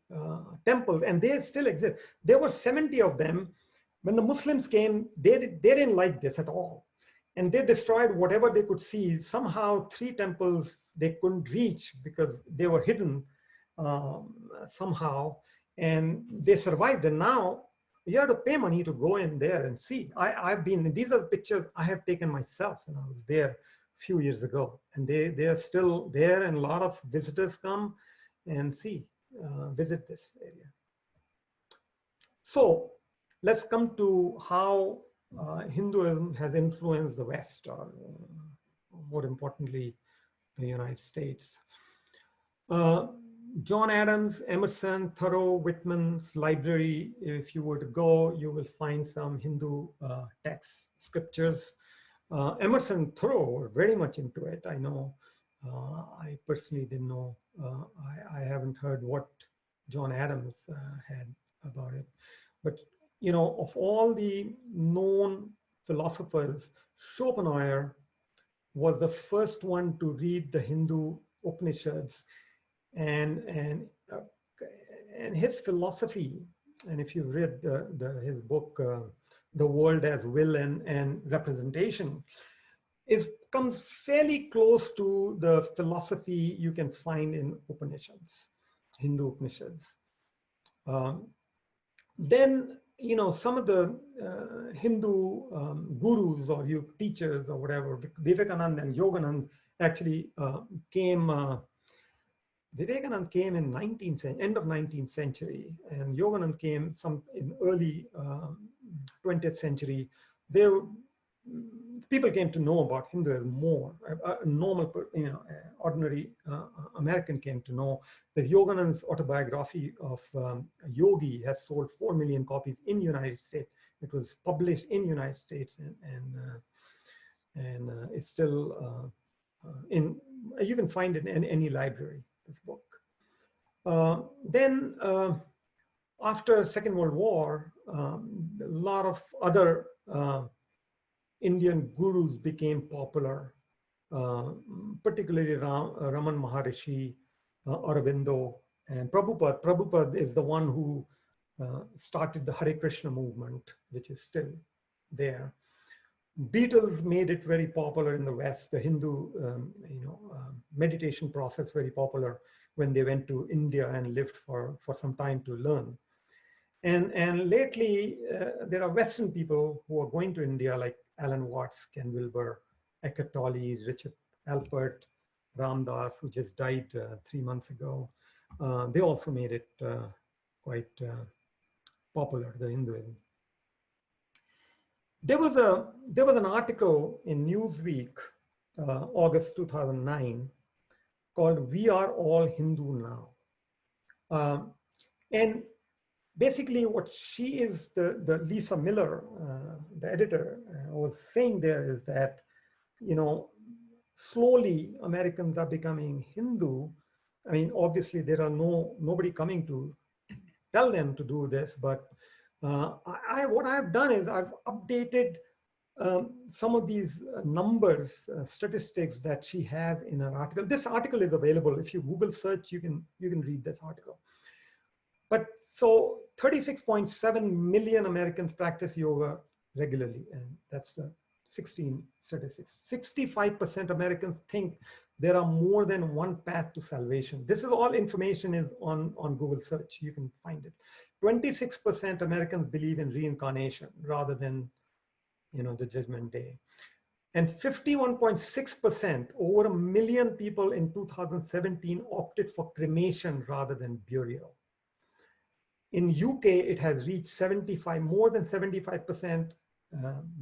[SPEAKER 4] temples, and they still exist. There were 70 of them. When the Muslims came, they didn't like this at all, and they destroyed whatever they could see. Somehow 3 temples they couldn't reach because they were hidden somehow, and they survived. And now you have to pay money to go in there and see. These are pictures I have taken myself when I was there a few years ago, and they are still there, and a lot of visitors come and visit this area. So let's come to how Hinduism has influenced the West, or more importantly, the United States. John Adams, Emerson, Thoreau, Whitman's library, if you were to go, you will find some Hindu texts, scriptures. Emerson and Thoreau were very much into it. I know, I personally didn't know. I haven't heard what John Adams had about it. But, of all the known philosophers, Schopenhauer was the first one to read the Hindu Upanishads, and his philosophy. And if you've read his book, The World as Will and Representation, comes fairly close to the philosophy you can find in Upanishads, Hindu Upanishads. Then, some of the Hindu gurus or teachers or whatever, Vivekananda and Yoganand actually came. Vivekananda came in end of 19th century, and Yoganand came in early 20th century. People came to know about Hinduism more. A normal, ordinary American came to know that Yoganand's autobiography of Yogi has sold 4 million copies in the United States. It was published in the United States, and it's still you can find it in any library, this book. Then after Second World War, a lot of other Indian gurus became popular, particularly Raman Maharishi, Aurobindo, and Prabhupada. Prabhupada is the one who started the Hare Krishna movement, which is still there. Beatles made it very popular in the West, the Hindu meditation process very popular when they went to India and lived for some time to learn. And lately, there are Western people who are going to India, like Alan Watts, Ken Wilber, Eckhart Tolle, Richard Alpert, Ram Dass, who just died 3 months ago. They also made it quite popular, the Hinduism. There was an article in Newsweek, August 2009, called "We Are All Hindu Now," and basically what she is, the Lisa Miller, the editor, was saying there is that, slowly Americans are becoming Hindu. I mean, obviously there are nobody coming to tell them to do this, but what I've done is I've updated some of these numbers, statistics that she has in her article. This article is available. If you Google search, you can read this article. But so 36.7 million Americans practice yoga regularly, and that's the 16 statistics. 65% Americans think there are more than one path to salvation. This is all information is on Google search. You can find it. 26% Americans believe in reincarnation rather than, the judgment day. And 51.6%, over 1 million people in 2017 opted for cremation rather than burial. In UK, it has reached more than 75%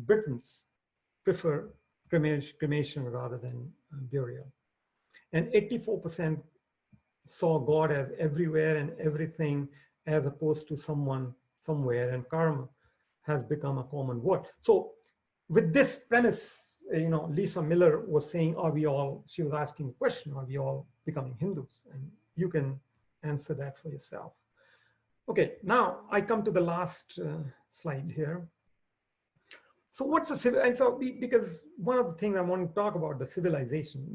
[SPEAKER 4] Britons prefer cremation rather than burial. And 84% saw God as everywhere and everything, as opposed to someone somewhere, and karma has become a common word. So with this premise, Lisa Miller was saying, she was asking the question, are we all becoming Hindus? And you can answer that for yourself. Okay, now I come to the last slide here. So what's because one of the things I want to talk about, the civilization,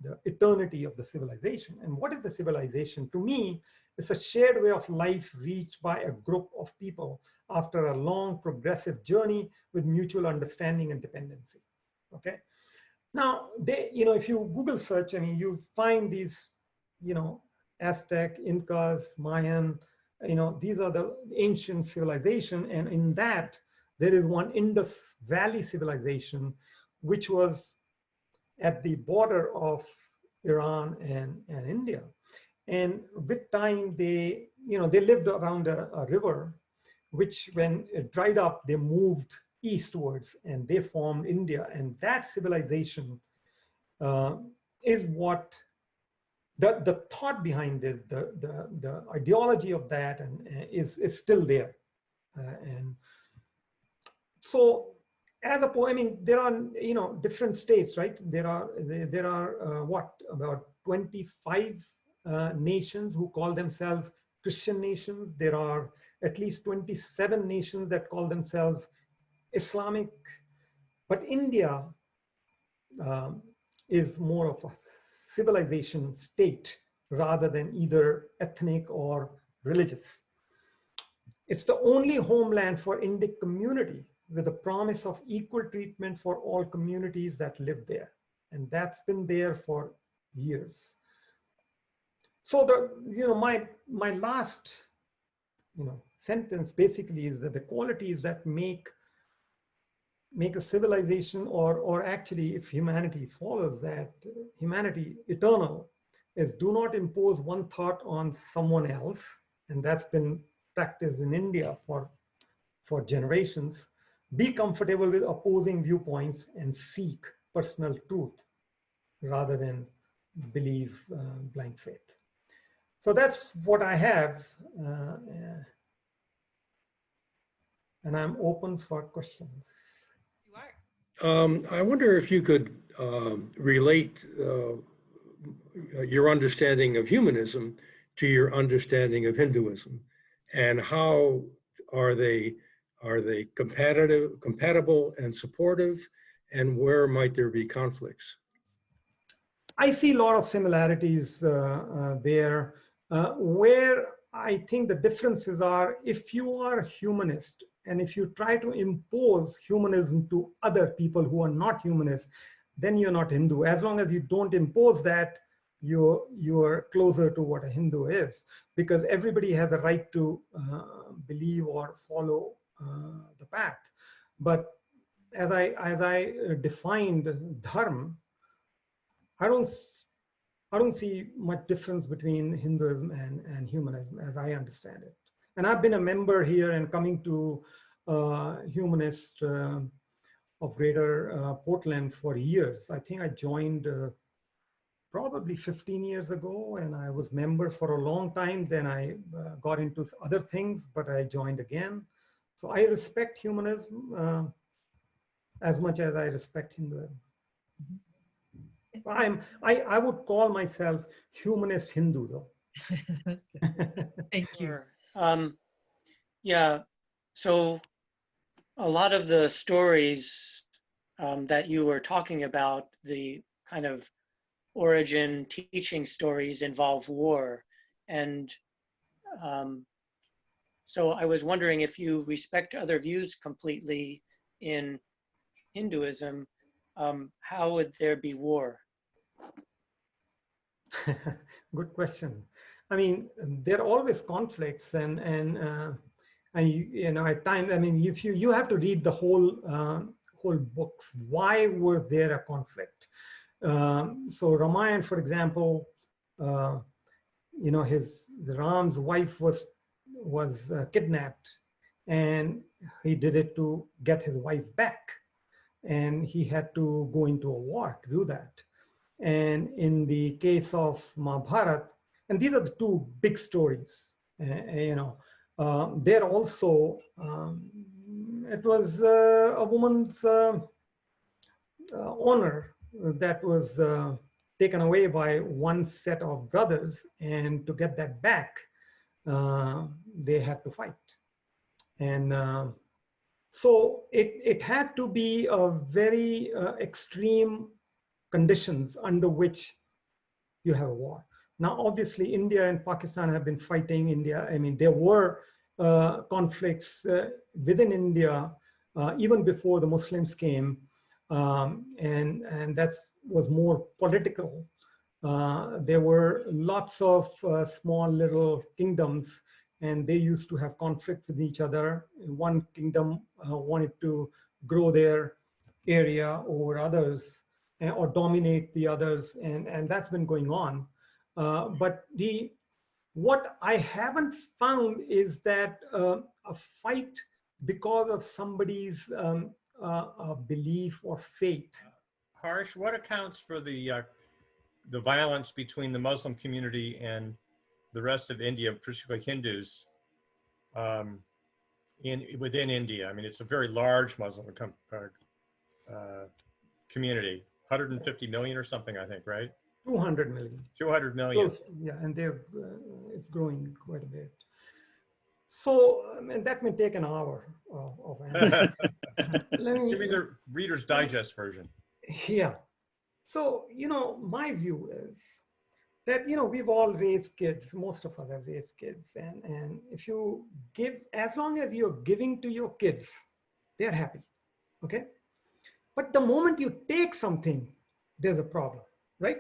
[SPEAKER 4] the eternity of the civilization. And what is the civilization? To me, it's a shared way of life reached by a group of people after a long progressive journey with mutual understanding and dependency. Okay. Now, if you Google search, you find these, Aztec, Incas, Mayan, these are the ancient civilization. And in that, there is one Indus Valley civilization, which was at the border of Iran and India. And with time, they lived around a river, which when it dried up, they moved eastwards and they formed India. And that civilization is what the thought behind it, the ideology of that, and is still there. And so, there are different states, right? There are what, about 25 nations who call themselves Christian nations. There are at least 27 nations that call themselves Islamic. But India is more of a civilization state rather than either ethnic or religious. It's the only homeland for Indic community with a promise of equal treatment for all communities that live there. And that's been there for years. So my last sentence basically is that the qualities that make a civilization, or actually if humanity follows that, humanity eternal, is do not impose one thought on someone else. And that's been practiced in India for generations. Be comfortable with opposing viewpoints and seek personal truth rather than believe blind faith. So that's what I have. And I'm open for questions.
[SPEAKER 1] You are.
[SPEAKER 5] I wonder if you could relate your understanding of humanism to your understanding of Hinduism, and how are they compatible and supportive, and where might there be conflicts?
[SPEAKER 4] I see a lot of similarities there. Where I think the differences are, if you are a humanist and if you try to impose humanism to other people who are not humanists, then you're not Hindu. As long as you don't impose that, you're closer to what a Hindu is, because everybody has a right to believe or follow the path. But as I defined dharm, I don't see much difference between Hinduism and humanism as I understand it. And I've been a member here and coming to Humanist of Greater Portland for years. I think I joined probably 15 years ago, and I was member for a long time. Then I got into other things, but I joined again. So I respect humanism as much as I respect Hinduism. I would call myself humanist Hindu, though.
[SPEAKER 1] Thank you.
[SPEAKER 6] Sure. Yeah, so a lot of the stories that you were talking about, the kind of origin teaching stories, involve war. And so I was wondering, if you respect other views completely in Hinduism, how would there be war?
[SPEAKER 4] Good question. I mean, there are always conflicts, and at times, I mean, if you have to read the whole books. Why were there a conflict? So Ramayana, for example, Ram's wife was kidnapped, and he did it to get his wife back, and he had to go into a war to do that. And in the case of Mahabharata, and these are the two big stories, there also, it was a woman's honor that was taken away by one set of brothers, and to get that back, they had to fight. And so it had to be a very extreme conditions under which you have a war. Now, obviously, India and Pakistan have been fighting. India, I mean, there were conflicts within India even before the Muslims came, and that was more political. There were lots of small little kingdoms, and they used to have conflict with each other. One kingdom wanted to grow their area over others, or dominate the others, and that's been going on. But what I haven't found is that a fight because of somebody's belief or faith.
[SPEAKER 7] Harsh, what accounts for the violence between the Muslim community and the rest of India, particularly Hindus, within India? I mean, it's a very large Muslim community, 150 million or something, I think, right?
[SPEAKER 4] 200 million.
[SPEAKER 7] 200 million.
[SPEAKER 4] Yeah, and it's growing quite a bit. So, and that may take an hour of answer.
[SPEAKER 7] Give me the Reader's Digest version.
[SPEAKER 4] Yeah. So, my view is that, we've all raised kids, most of us have raised kids. And if you give, as long as you're giving to your kids, they're happy, okay? But the moment you take something, there's a problem, right?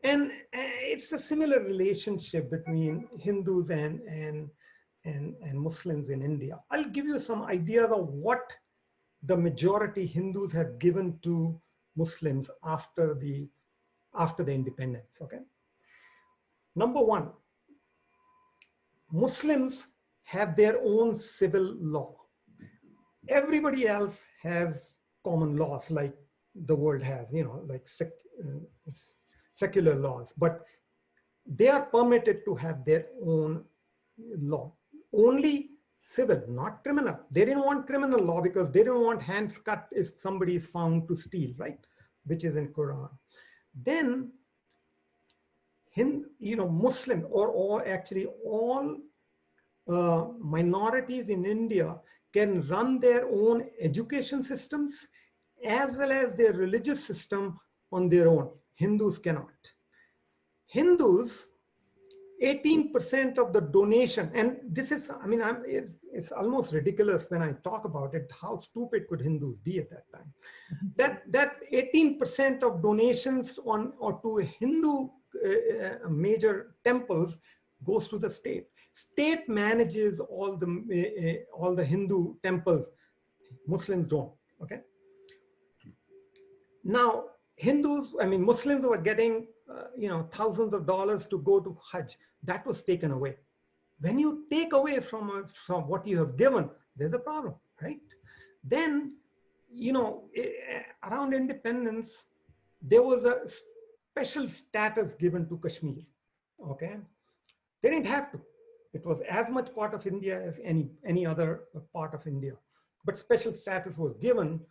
[SPEAKER 4] And it's a similar relationship between Hindus and Muslims in India. I'll give you some ideas of what the majority Hindus have given to Muslims after the independence, okay? Number one, Muslims have their own civil law. Everybody else has common laws like the world has, like secular laws, but they are permitted to have their own law. Only civil, not criminal. They didn't want criminal law because they didn't want hands cut if somebody is found to steal, right? Which is in Quran. Then, Muslim or actually all minorities in India can run their own education systems as well as their religious system on their own. Hindus cannot. Hindus, 18% of the donation, and this is, it's almost ridiculous when I talk about it, how stupid could Hindus be at that time? That 18% of donations or to Hindu major temples goes to the state. State manages all the Hindu temples. Muslims don't, okay? Now, Muslims were getting, thousands of dollars to go to Hajj. That was taken away. When you take away from what you have given, there's a problem, right? Then, around independence, there was a special status given to Kashmir, okay? They didn't have to. It was as much part of India as any other part of India. But special status was given.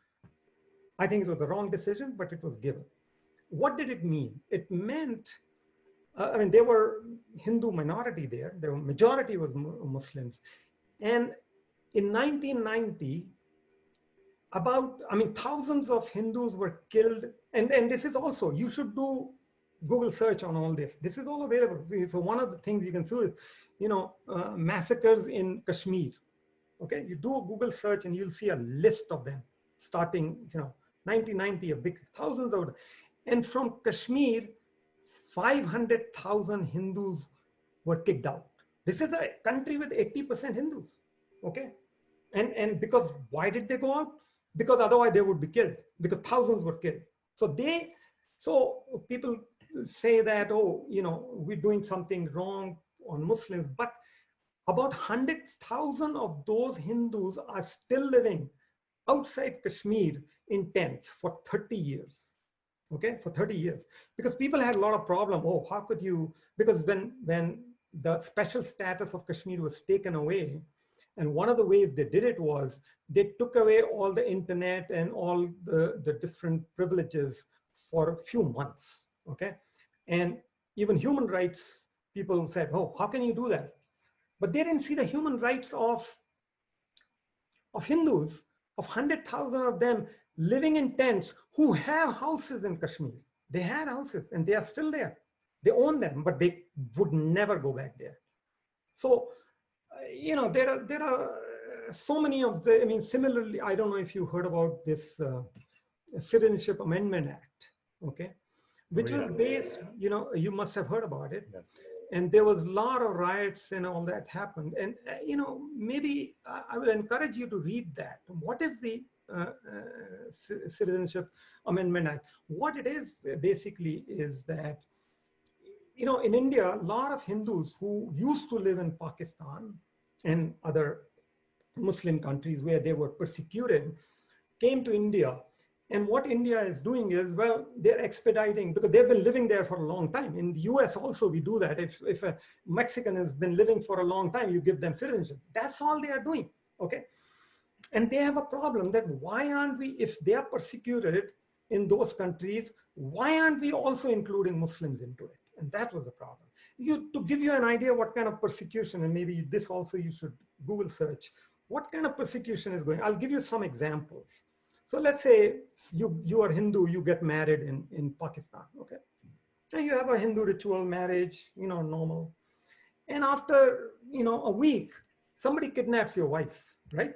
[SPEAKER 4] I think it was the wrong decision, but it was given. What did it mean? It meant, there were Hindu minority there. The majority was Muslims. And in 1990, thousands of Hindus were killed. And this is also, you should do Google search on all this. This is all available. So one of the things you can do is, massacres in Kashmir. Okay, you do a Google search and you'll see a list of them starting, 1990, a big thousands of, and from Kashmir, 500,000 Hindus were kicked out. This is a country with 80% Hindus. Okay, and because why did they go out? Because otherwise they would be killed. Because thousands were killed. So people say that, we're doing something wrong on Muslims, but about 100,000 of those Hindus are still living outside Kashmir in tents for 30 years. Okay, for 30 years. Because people had a lot of problem. Oh, how could you, because when the special status of Kashmir was taken away, and one of the ways they did it was they took away all the internet and all the different privileges for a few months, okay? And even human rights people said, oh, how can you do that? But they didn't see the human rights of Hindus, of 100,000 of them living in tents who have houses in Kashmir. They had houses and they are still there. They own them, but they would never go back there. So, there are so many of the, similarly, I don't know if you heard about this Citizenship Amendment Act, okay? Which was based, you must have heard about it. Yes. And there was a lot of riots and all that happened. And, maybe I will encourage you to read that. What is the Citizenship Amendment Act? What it is basically is that, in India, a lot of Hindus who used to live in Pakistan and other Muslim countries where they were persecuted came to India. And what India is doing is, well, they're expediting because they've been living there for a long time. In the US also, we do that. If a Mexican has been living for a long time, you give them citizenship. That's all they are doing, okay? And they have a problem that why aren't we, if they are persecuted in those countries, why aren't we also including Muslims into it? And that was the problem. To give you an idea what kind of persecution, and maybe this also you should Google search, what kind of persecution is going, I'll give you some examples. So let's say you are Hindu, you get married in Pakistan, okay? So you have a Hindu ritual marriage, normal. And after, a week, somebody kidnaps your wife, right?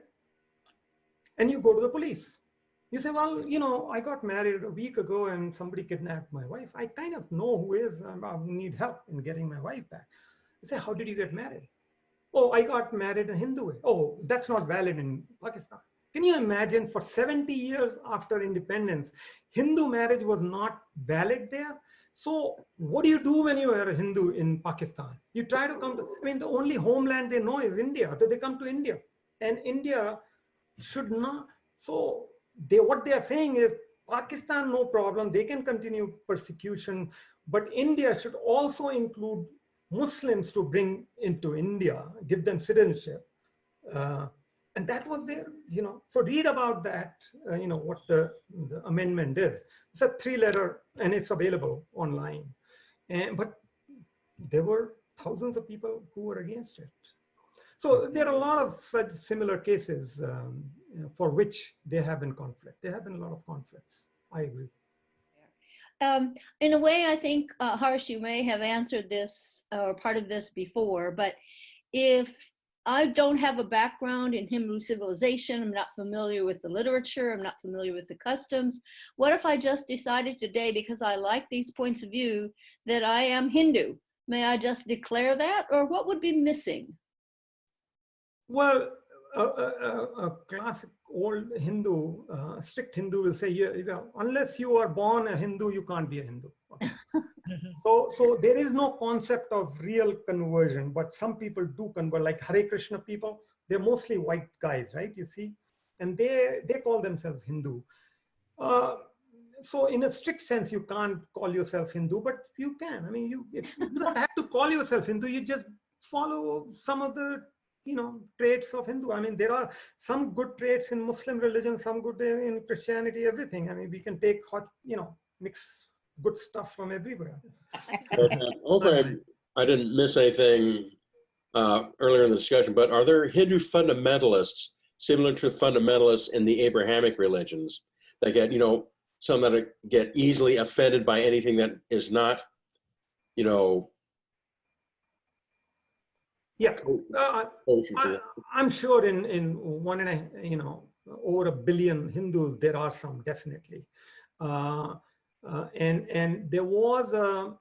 [SPEAKER 4] And you go to the police. You say, well, I got married a week ago and somebody kidnapped my wife. I kind of know who is, I need help in getting my wife back. You say, how did you get married? Oh, I got married in a Hindu way. Oh, that's not valid in Pakistan. Can you imagine for 70 years after independence, Hindu marriage was not valid there? So what do you do when you are a Hindu in Pakistan? You try to come to, the only homeland they know is India. So they come to India. And India should not, so what they are saying is Pakistan, no problem, they can continue persecution, but India should also include Muslims to bring into India, give them citizenship. And that was there, so read about that, what the amendment is. It's a 3-letter and it's available online. But there were thousands of people who were against it. So there are a lot of such similar cases for which there have been conflict. There have been a lot of conflicts. I agree.
[SPEAKER 3] In a way, I think, Harsh, you may have answered this or part of this before, but if I don't have a background in Hindu civilization, I'm not familiar with the literature, I'm not familiar with the customs, what if I just decided today, because I like these points of view, that I am Hindu? May I just declare that, or what would be missing?
[SPEAKER 4] Well, a classic old Hindu, strict Hindu will say, yeah, unless you are born a Hindu, you can't be a Hindu. Okay. So there is no concept of real conversion, but some people do convert, like Hare Krishna people. They're mostly white guys, right? You see, and they call themselves Hindu. So in a strict sense, you can't call yourself Hindu, but you can. You don't have to call yourself Hindu. You just follow some of the traits of Hindu. There are some good traits in Muslim religion, some good in Christianity, everything. We can take mix good stuff from everywhere.
[SPEAKER 5] But, hope I didn't miss anything earlier in the discussion, but are there Hindu fundamentalists similar to fundamentalists in the Abrahamic religions that get, some that get easily offended by anything that is not,
[SPEAKER 4] Yeah, I'm sure in over 1 billion Hindus, there are some definitely. And there was the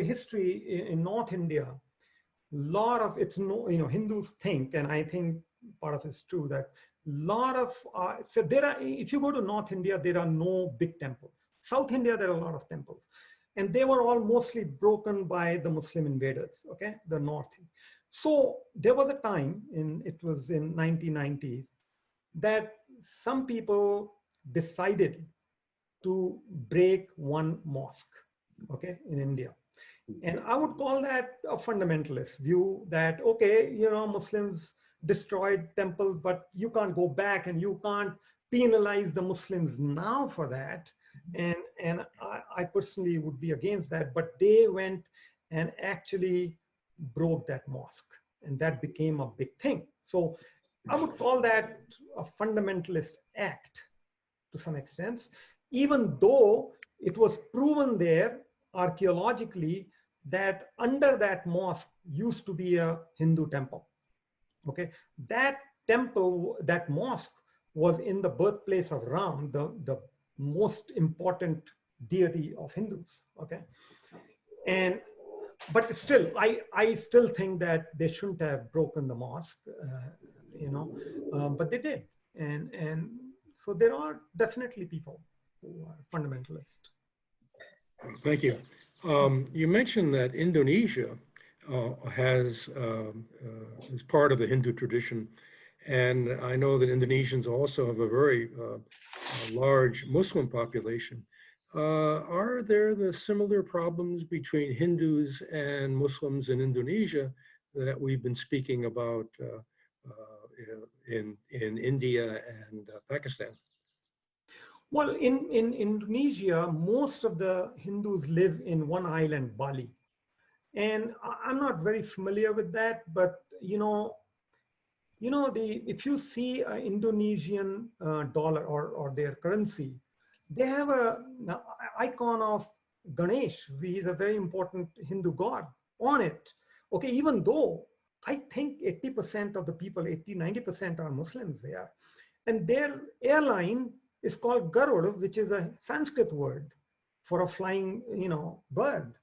[SPEAKER 4] history in North India, lot of Hindus think, and I think part of it's true, that lot of so there are, if you go to North India, there are no big temples. South India, there are a lot of temples, and they were all mostly broken by the Muslim invaders, okay, the North. So there was a time it was in 1990s that some people decided to break one mosque, okay, in India. And I would call that a fundamentalist view that, okay, Muslims destroyed temples, but you can't go back and you can't penalize the Muslims now for that. And I personally would be against that, but they went and actually broke that mosque, and that became a big thing. So I would call that a fundamentalist act to some extent, even though it was proven there archaeologically that under that mosque used to be a Hindu temple. Okay, that temple, that mosque was in the birthplace of Ram, the most important deity of Hindus. Okay, but still, I still think that they shouldn't have broken the mosque, but they did, and so there are definitely people who are fundamentalist.
[SPEAKER 5] Thank you. You mentioned that Indonesia is part of the Hindu tradition, and I know that Indonesians also have a very large Muslim population. Are there the similar problems between Hindus and Muslims in Indonesia that we've been speaking about in India and Pakistan?
[SPEAKER 4] Well, in Indonesia, most of the Hindus live in one island, Bali. And I'm not very familiar with that, but You know, if you see an Indonesian dollar or their currency, they have a icon of Ganesh. He is a very important Hindu god on it. Okay, even though I think 80% of the people, 80-90% are Muslims there. And their airline is called Garud, which is a Sanskrit word for a flying, bird.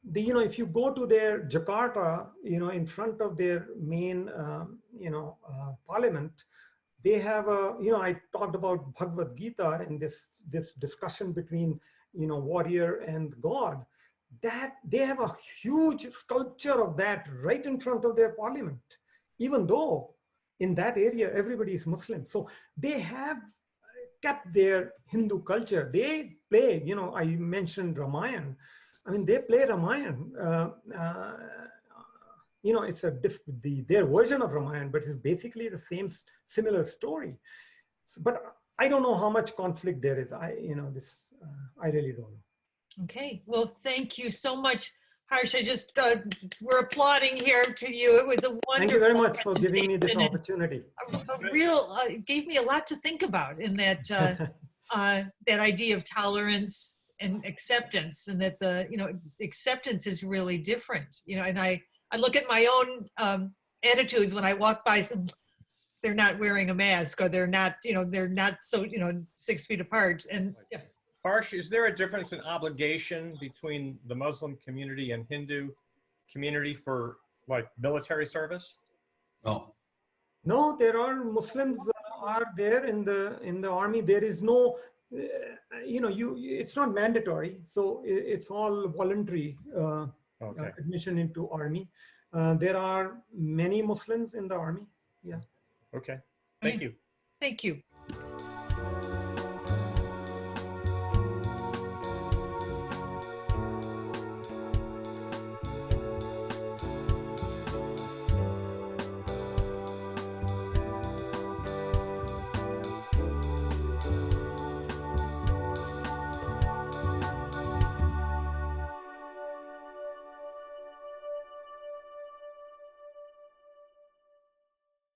[SPEAKER 4] If you go to their Jakarta, in front of their main, parliament, they have I talked about Bhagavad Gita and this discussion between, warrior and God, that they have a huge sculpture of that right in front of their parliament, even though in that area, everybody is Muslim. So they have kept their Hindu culture. They play, I mentioned Ramayana. I mean, they play Ramayana. It's their version of Ramayana, but it's basically the similar story. But I don't know how much conflict there is. I really don't know.
[SPEAKER 1] Okay, well, thank you so much, Harsh. I just, we're applauding here to you. It was a wonderful.
[SPEAKER 4] Thank you very much for giving me this
[SPEAKER 1] presentation
[SPEAKER 4] opportunity.
[SPEAKER 1] and a real, it gave me a lot to think about in that, that idea of tolerance and acceptance, and that acceptance is really different, and I look at my own attitudes when I walk by some, they're not wearing a mask, or they're not so, 6 feet apart. And yeah.
[SPEAKER 7] Harsh, is there a difference in obligation between the Muslim community and Hindu community for like military service?
[SPEAKER 4] No, there are Muslims are there in the army. There is no, it's not mandatory. So it's all voluntary admission into army. There are many Muslims in the army. Yeah.
[SPEAKER 7] Okay. Thank you.
[SPEAKER 1] Thank you.